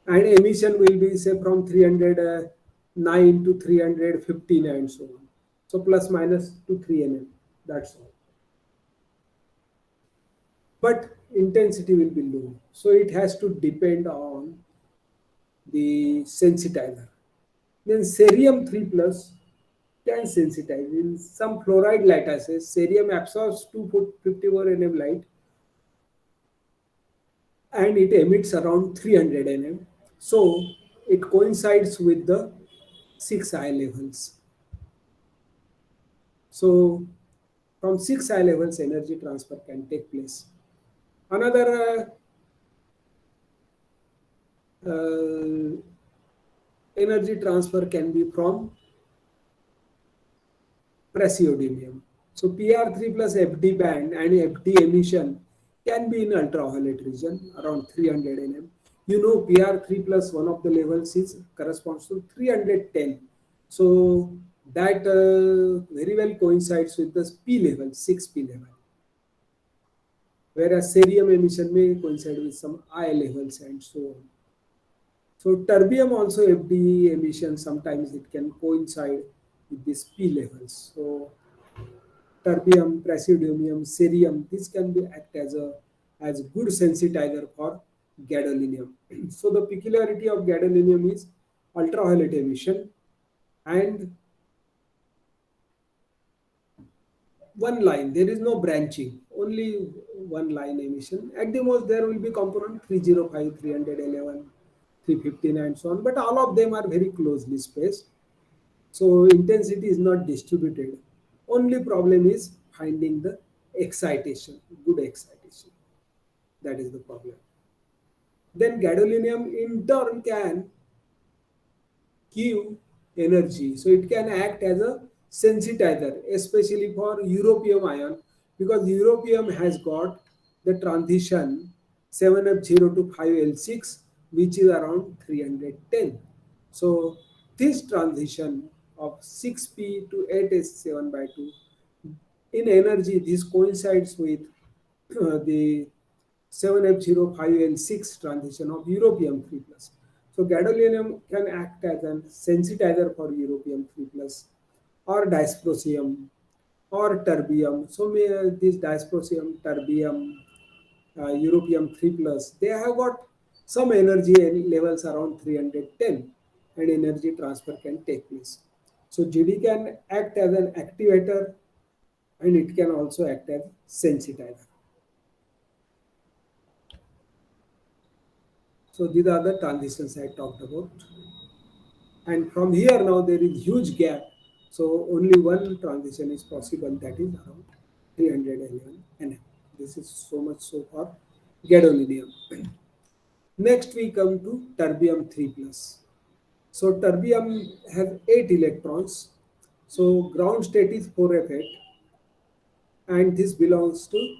And emission will be say from 309 to 315 and so on. So plus minus to 3 nm. That's all. But intensity will be low. So it has to depend on the sensitizer. Then cerium 3 plus can sensitize. In some fluoride lattices, cerium absorbs 254 nm light and it emits around 300 nm. So it coincides with the 6I levels. So from 6I levels, energy transfer can take place. Another energy transfer can be from praseodymium. So PR3 plus FD band and FD emission can be in ultraviolet region around 300 nm. You know PR3 plus one of the levels is corresponds to 310. So that very well coincides with the P level, 6P level. Whereas cerium emission may coincide with some I levels and so on. So terbium also FD emission, sometimes it can coincide with these P levels. So terbium, praseodymium, cerium, this can be act as good sensitizer for gadolinium. So the peculiarity of gadolinium is ultraviolet emission and one line. There is no branching, only one line emission. At the most, there will be component 305, 311, 315 and so on, but all of them are very closely spaced. So intensity is not distributed. Only problem is finding the excitation, good excitation. That is the problem. Then gadolinium in turn can give energy. So it can act as a sensitizer, especially for europium ion, because europium has got the transition 7F0 to 5L6, which is around 310. So this transition of 6P to 8S7 by 2 in energy, this coincides with the 7F0 5L6 transition of europium 3 plus. So gadolinium can act as a sensitizer for europium 3 plus or dysprosium or terbium. So this dysprosium, terbium, europium 3 plus, they have got some energy levels around 310 and energy transfer can take place. So GD can act as an activator and it can also act as sensitizer. So these are the transitions I talked about. And from here now there is huge gap. So only one transition is possible, that is around 311 nm. This is so much so for gadolinium. Next we come to terbium 3 plus. So terbium has 8 electrons. So ground state is 4f8 and this belongs to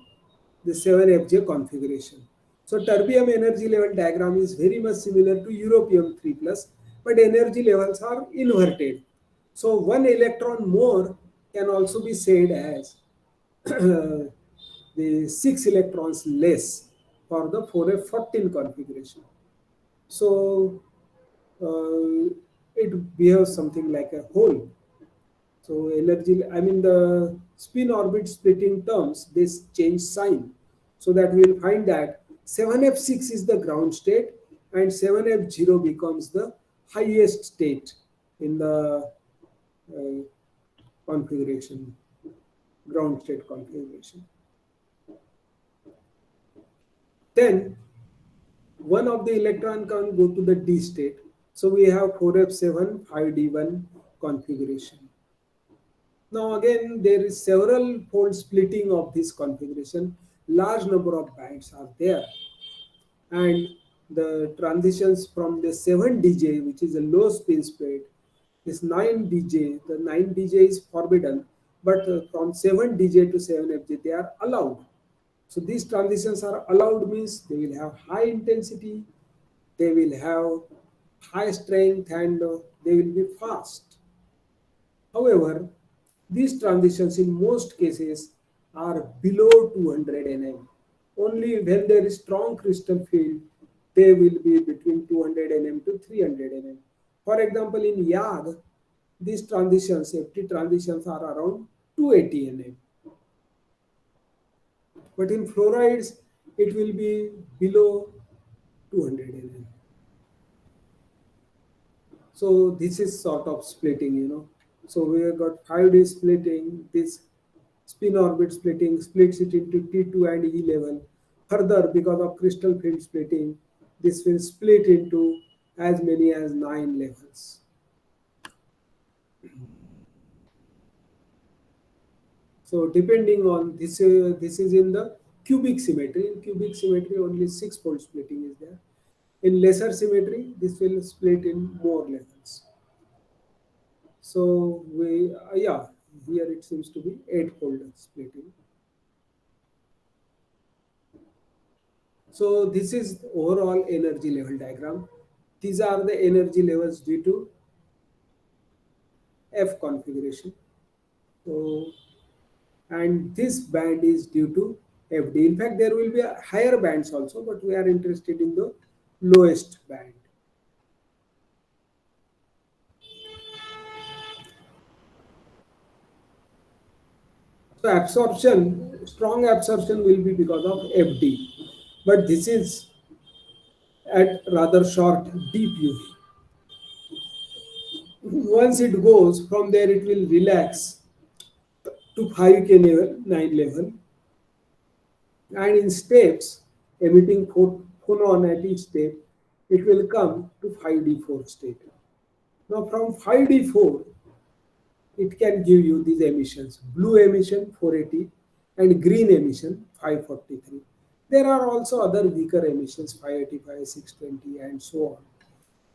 the 7FJ configuration. So terbium energy level diagram is very much similar to europium 3 plus, but energy levels are inverted. So one electron more can also be said as the 6 electrons less for the 4F14 configuration. So it behaves something like a hole. So energy, I mean the spin orbit splitting terms, this change sign. So that we will find that 7F6 is the ground state and 7F0 becomes the highest state in the configuration, ground state configuration. Then one of the electron can go to the D state. So we have 4F7, 5D1 configuration. Now again, there is several fold splitting of this configuration. Large number of bands are there. And the transitions from the 7DJ, which is a low spin state, this 9DJ, the 9DJ is forbidden. but from 7DJ to 7FJ they are allowed. So these transitions are allowed means they will have high intensity, they will have high strength, and they will be fast. However, these transitions in most cases are below 200 nm. Only when there is strong crystal field, they will be between 200 nm to 300 nm. For example, in YAG, these transitions, FT transitions are around 280 nm. But in fluorides, it will be below 200 nm. So this is sort of splitting. So we have got 5D splitting. This spin orbit splitting splits it into T2 and E level. Further, because of crystal field splitting, this will split into as many as 9 levels. So depending on this is in the cubic symmetry. In cubic symmetry, only 6-fold splitting is there. In lesser symmetry, this will split in more levels. So yeah, here it seems to be 8-fold splitting. So this is the overall energy level diagram. These are the energy levels due to F configuration. So, and this band is due to FD. In fact, there will be higher bands also, but we are interested in the lowest band. So absorption, strong absorption will be because of FD, but this is at rather short deep UV. Once it goes from there, it will relax to 5K level, 9 level, and in steps, emitting phonon at each step, it will come to 5D4 state. Now from 5D4, it can give you these emissions: blue emission 480 and green emission 543. There are also other weaker emissions 585, 620 and so on.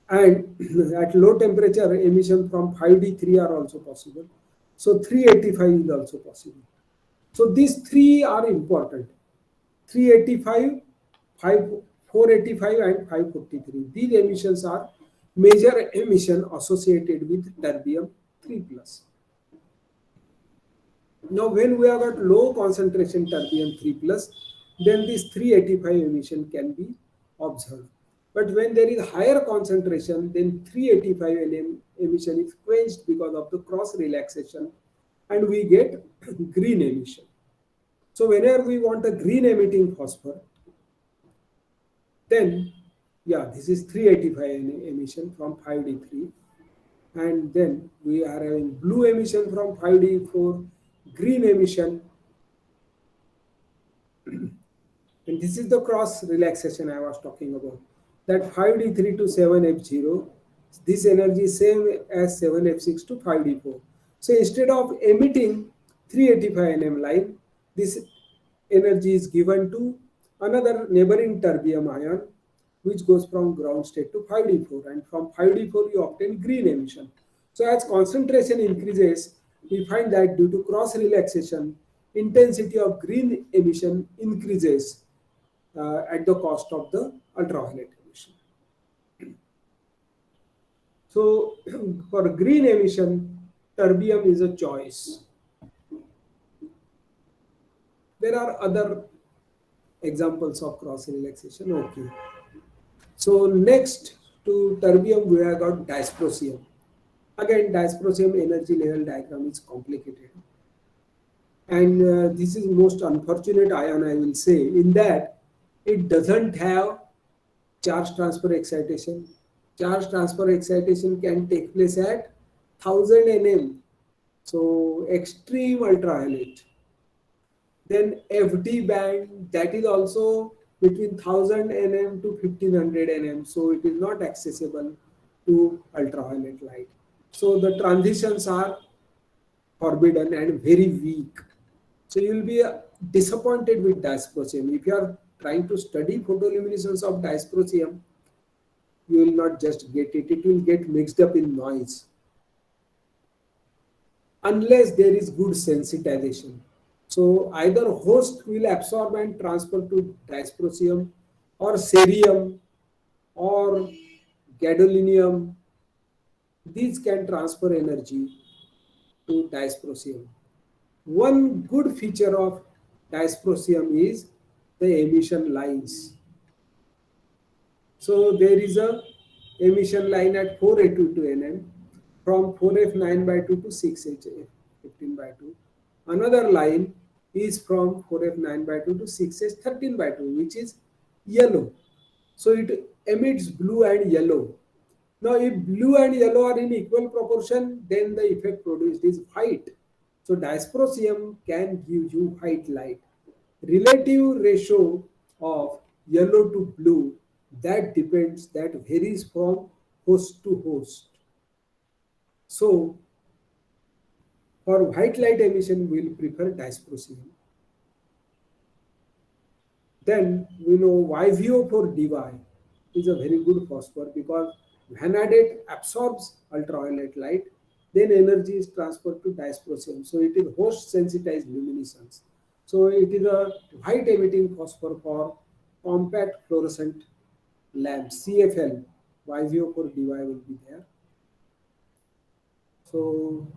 And at low temperature, emission from 5D3 are also possible. So 385 is also possible. So these three are important: 385, 485 and 543. These emissions are major emission associated with terbium 3+. Now when we have got low concentration terbium 3+, then this 385 emission can be observed. But when there is higher concentration, then 385 emission is quenched because of the cross relaxation, and we get green emission. So whenever we want a green emitting phosphor, then yeah, this is 385 emission from 5D3, and then we are having blue emission from 5D4, green emission, and this is the cross relaxation I was talking about. That 5D3 to 7F0, this energy is same as 7F6 to 5D4. So instead of emitting 385 nm line, this energy is given to another neighboring terbium ion, which goes from ground state to 5D4, and from 5D4 you obtain green emission. So as concentration increases, we find that due to cross relaxation, intensity of green emission increases at the cost of the ultraviolet emission. So for green emission, terbium is a choice. There are other examples of cross relaxation. Okay. So next to terbium, we have got dysprosium. Again, dysprosium energy level diagram is complicated. And this is most unfortunate ion, I will say, in that it doesn't have charge transfer excitation. Charge transfer excitation can take place at 1000 nm. So extreme ultraviolet. Then FD band, that is also between 1000 nm to 1500 nm. So it is not accessible to ultraviolet light. So the transitions are forbidden and very weak. So you will be disappointed with dysprosium. If you are trying to study photoluminescence of dysprosium, you will not just get it, it will get mixed up in noise. unless there is good sensitization. So either host will absorb and transfer to dysprosium, or cerium, or gadolinium. These can transfer energy to dysprosium. One good feature of dysprosium is the emission lines. So there is a emission line at 4A22 nm from 4F9 by 2 to 6H15 by 2. Another line is from 4F9 by 2 to 6H13 by 2, which is yellow. So it emits blue and yellow. Now, if blue and yellow are in equal proportion, then the effect produced is white. So dysprosium can give you white light. Relative ratio of yellow to blue, that varies from host to host. So for white light emission, we'll prefer dysprosium. Then we know YVO for DY is a very good phosphor because vanadate absorbs ultraviolet light, then energy is transferred to dysprosium. So it is host sensitized luminescence. So it is a white emitting phosphor for compact fluorescent lamps, CFL. YVO for DY will be there. So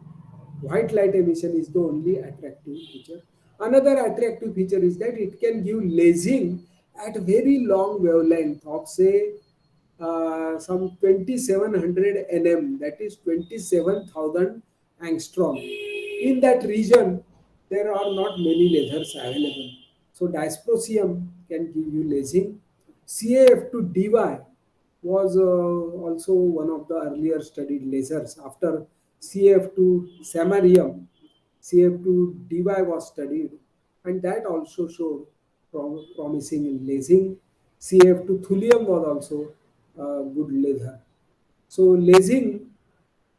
white light emission is the only attractive feature. Another attractive feature is that it can give lasing at very long wavelength of say some 2700 nm, that is 27,000 angstrom. In that region, there are not many lasers available. So dysprosium can give you lasing. CAF to DY was also one of the earlier studied lasers. After CF to samarium, CF to DY was studied, and that also showed promising in lasing. CF to thulium was also good laser. So lasing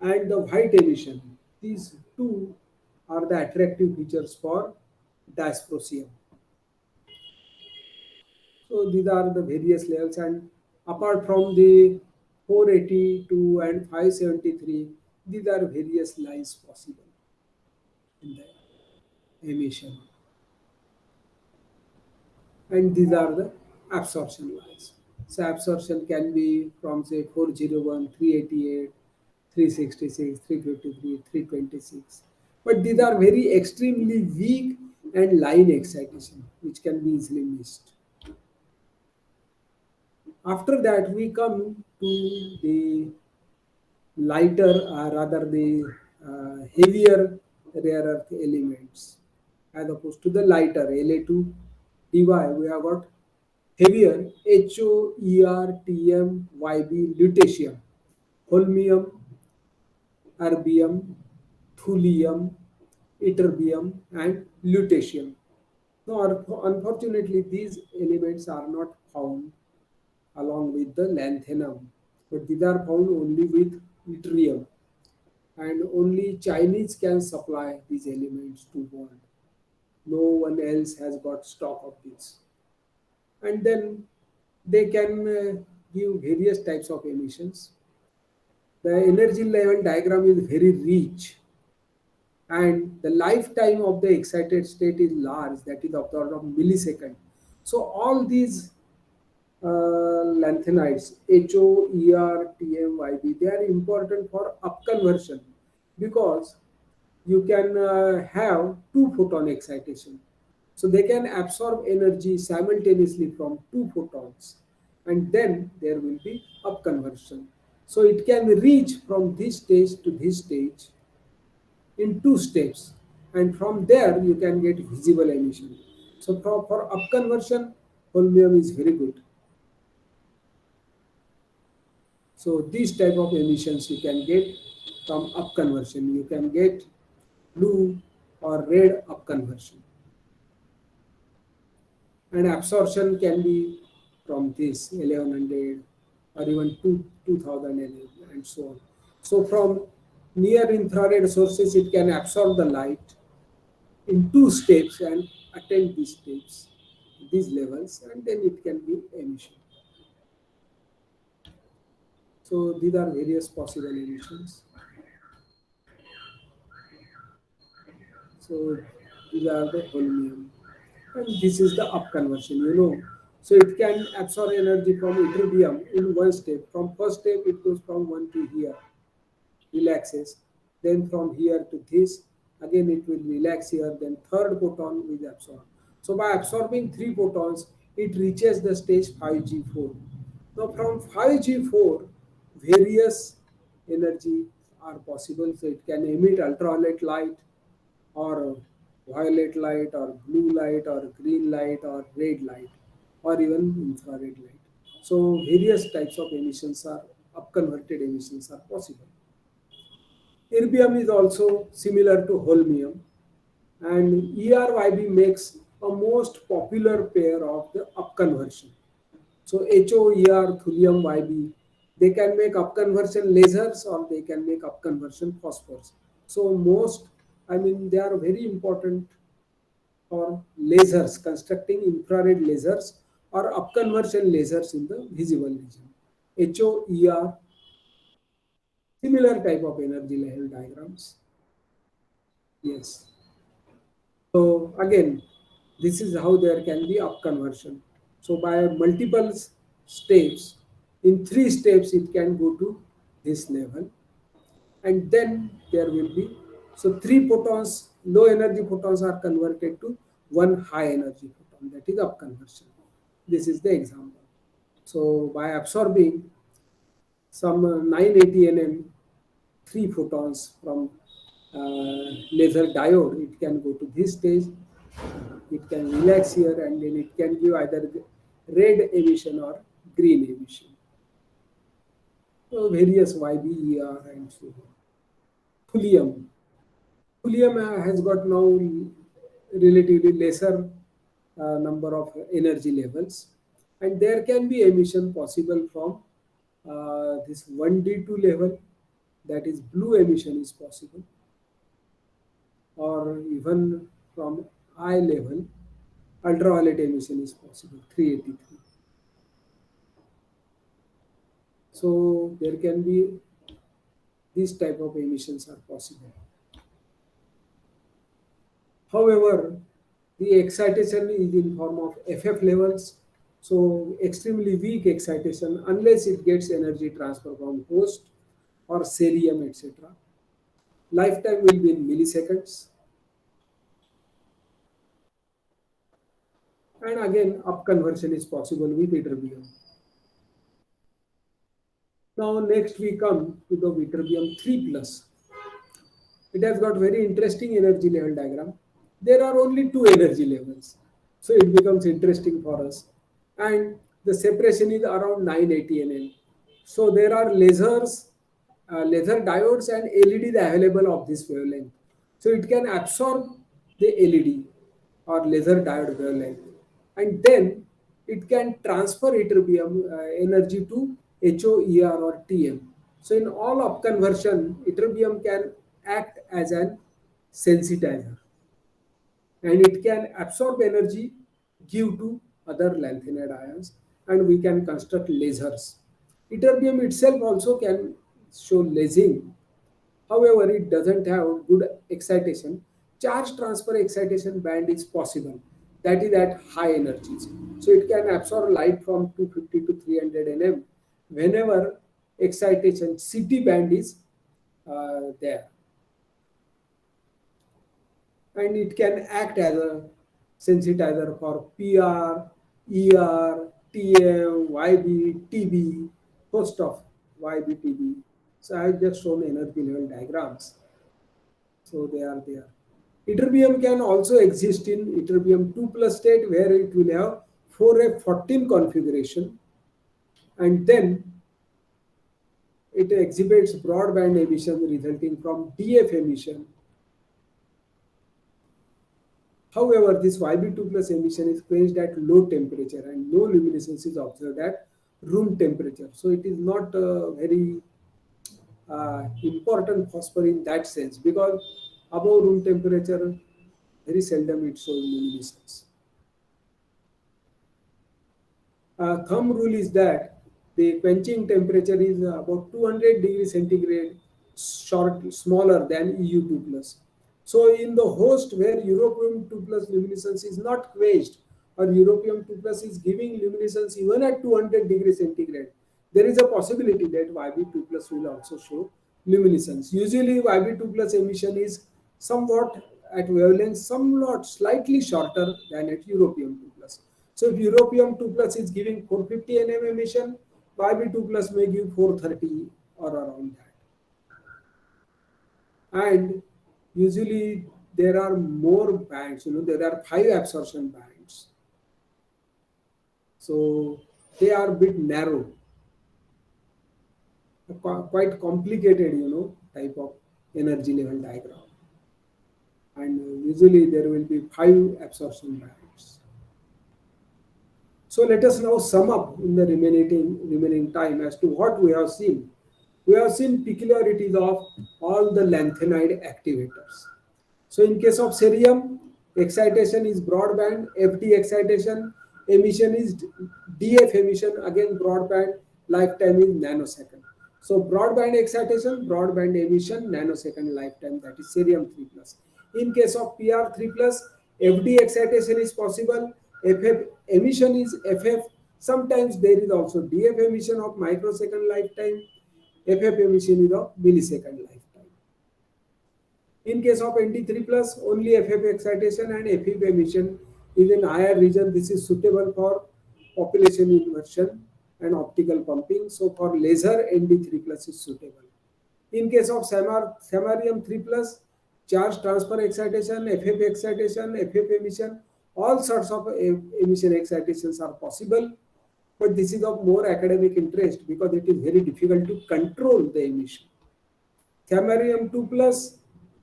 and the white emission, these two are the attractive features for dysprosium. So these are the various levels, and apart from the 482 and 573, these are various lines possible in the emission, and these are the absorption lines. So absorption can be from say 401, 388, 366, 353, 326. But these are very extremely weak and line excitation, which can be easily missed. After that, we come to the lighter, rather the heavier rare earth elements, as opposed to the lighter La2 Dy. We have got heavier HOERTM lutetium, holmium, erbium, thulium, ytterbium, and lutetium. Now, unfortunately, these elements are not found along with the lanthanum, but these are found only with yttrium, and only Chinese can supply these elements to world. No one else has got stock of this. And then they can give various types of emissions. The energy level diagram is very rich, and the lifetime of the excited state is large, that is of the order of millisecond. So all these lanthanides, HOERTMYB, they are important for upconversion because you can have two photon excitation. So they can absorb energy simultaneously from two photons, and then there will be upconversion. So it can reach from this stage to this stage in two steps, and from there you can get visible emission. So for upconversion, holmium is very good. So these type of emissions you can get from upconversion. You can get blue or red upconversion. And absorption can be from this 1100 or even 2000 and so on. So from near infrared sources, it can absorb the light in two steps and attend these steps, these levels, and then it can give emission. So these are various possible emissions. So these are the holmium. And this is the up conversion. So it can absorb energy from ytterbium in one step. From first step, it goes from one to here, relaxes. Then from here to this, again it will relax here. Then third photon will absorb. So by absorbing three photons, it reaches the stage 5G4. Now from 5G4, various energy are possible. So it can emit ultraviolet light, or violet light, or blue light, or green light, or red light, or even infrared light. So various types of emissions are upconverted emissions are possible. Erbium is also similar to holmium, and ERYB makes a most popular pair of the upconversion. So HOER, thulium, YB, they can make upconversion lasers or they can make upconversion phosphors. So they are very important for lasers, constructing infrared lasers or upconversion lasers in the visible region. HOER, similar type of energy level diagrams. Yes. So again, this is how there can be up conversion. So by multiple steps, in three steps, it can go to this level, and then there will be, so three photons, low energy photons are converted to one high energy photon. That is up conversion. This is the example. So by absorbing some 980 nm, three photons from laser diode, it can go to this stage, it can relax here, and then it can give either red emission or green emission. So various YBER and so on. Thulium. Thulium has got now relatively lesser number of energy levels, and there can be emission possible from this 1D2 level, that is blue emission is possible, or even from I level, ultraviolet emission is possible, 383. So there can be these type of emissions are possible. However, the excitation is in form of FF levels, so extremely weak excitation unless it gets energy transfer from host or cerium, etc. Lifetime will be in milliseconds. And again, up conversion is possible with ytterbium. Now next we come to the ytterbium 3 plus. It has got very interesting energy level diagram. There are only two energy levels, so it becomes interesting for us. And the separation is around 980 nm. So there are laser diodes and LEDs available of this wavelength. So it can absorb the LED or laser diode wavelength, and then it can transfer ytterbium energy to HOER or TM. So in all up conversion, ytterbium can act as an sensitizer, and it can absorb energy, give to other lanthanide ions, and we can construct lasers. Ytterbium itself also can show lasing. However, it doesn't have good excitation. Charge transfer excitation band is possible. That is at high energies. So it can absorb light from 250 to 300 nm whenever excitation CT band is there. And it can act as a sensitizer for PR, ER, TM, YB, TB, host of YB, TB. So I have just shown energy level diagrams. So they are there. Ytterbium can also exist in ytterbium 2 plus state, where it will have 4F14 configuration, and then it exhibits broadband emission resulting from DF emission. However, this YB2 plus emission is quenched at low temperature, and no luminescence is observed at room temperature. So it is not very important phosphor in that sense, because above room temperature, very seldom it shows luminescence. Thumb rule is that the quenching temperature is about 200 degrees centigrade smaller than EU2 plus. So in the host where europium 2 plus luminescence is not quenched, or europium 2 plus is giving luminescence even at 200 degrees centigrade, there is a possibility that Yb2 plus will also show luminescence. Usually Yb2 plus emission is somewhat at wavelength somewhat slightly shorter than at europium 2 plus. So if europium 2 plus is giving 450 nm emission, Yb2 plus may give 430 or around that. And usually there are more bands, there are 5 absorption bands, so they are a bit narrow, quite complicated, type of energy level diagram, and usually there will be 5 absorption bands. So let us now sum up in the remaining time as to what we have seen. We have seen peculiarities of all the lanthanide activators. So in case of cerium, excitation is broadband, FD excitation, emission is DF emission, again broadband, lifetime is nanosecond. So broadband excitation, broadband emission, nanosecond lifetime, that is cerium 3 plus. In case of PR 3 plus, FD excitation is possible, FF emission is FF, sometimes there is also DF emission of microsecond lifetime, FF emission is of millisecond lifetime. In case of NT3 plus, only FF excitation and FF emission is in higher region. This is suitable for population inversion and optical pumping. So for laser, ND3 plus is suitable. In case of samarium 3 plus, charge transfer excitation, FF excitation, FF emission, all sorts of emission excitations are possible. But this is of more academic interest because it is very difficult to control the emission. Samarium 2 plus,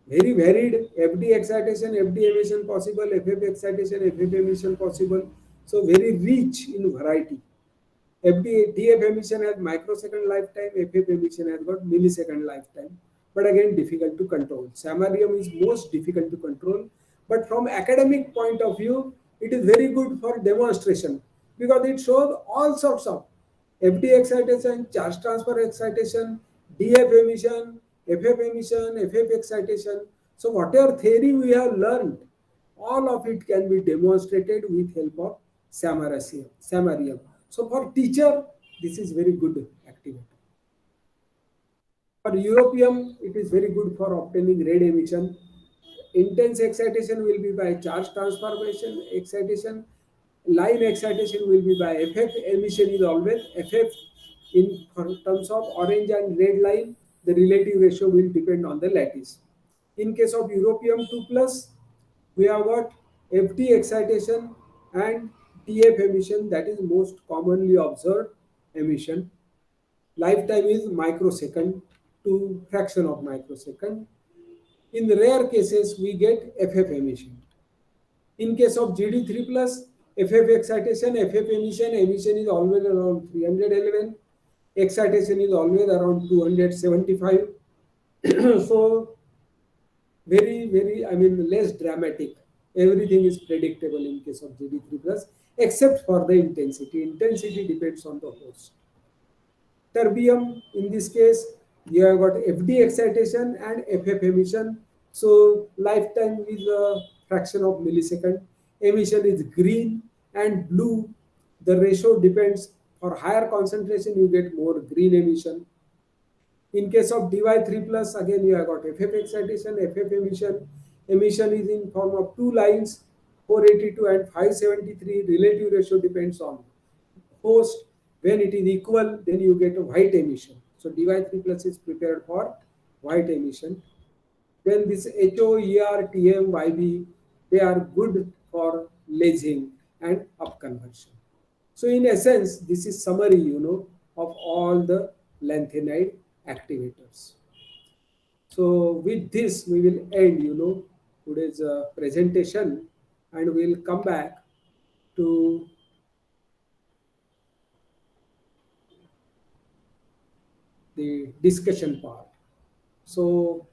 very varied, FD excitation, FD emission possible, FF excitation, FF emission possible. So very rich in variety. DF emission has microsecond lifetime, FF emission has got millisecond lifetime. But again, difficult to control. Samarium is most difficult to control. But from academic point of view, it is very good for demonstration because it shows all sorts of FD excitation, charge transfer excitation, DF emission, FF emission, FF excitation. So whatever theory we have learned, all of it can be demonstrated with help of samarium. So for teacher, this is very good activity. For europium, it is very good for obtaining red emission. Intense excitation will be by charge transformation excitation. Line excitation will be by FF. Emission is always FF. In terms of orange and red line, the relative ratio will depend on the lattice. In case of europium 2 plus, we have got FD excitation and TF emission, that is most commonly observed emission. Lifetime is microsecond to fraction of microsecond. In the rare cases, we get FF emission. In case of GD3 plus, FF excitation, FF emission, emission is always around 311. Excitation is always around 275. So very, less dramatic. Everything is predictable in case of GD3 plus, except for the intensity. Intensity depends on the host. Terbium, in this case, you have got FD excitation and FF emission. So lifetime is a fraction of millisecond. Emission is green and blue. The ratio depends. For higher concentration, you get more green emission. In case of Dy3 plus, again you have got FF excitation, FF emission. Emission is in form of two lines, 482 and 573. Relative ratio depends on host. When it is equal, then you get a white emission. So Dy3 plus is prepared for white emission. Then this HO, ER, TM, YB, they are good for lasing and upconversion. So in essence, this is summary, of all the lanthanide activators. So with this, we will end, today's presentation, and we'll come back to the discussion part. So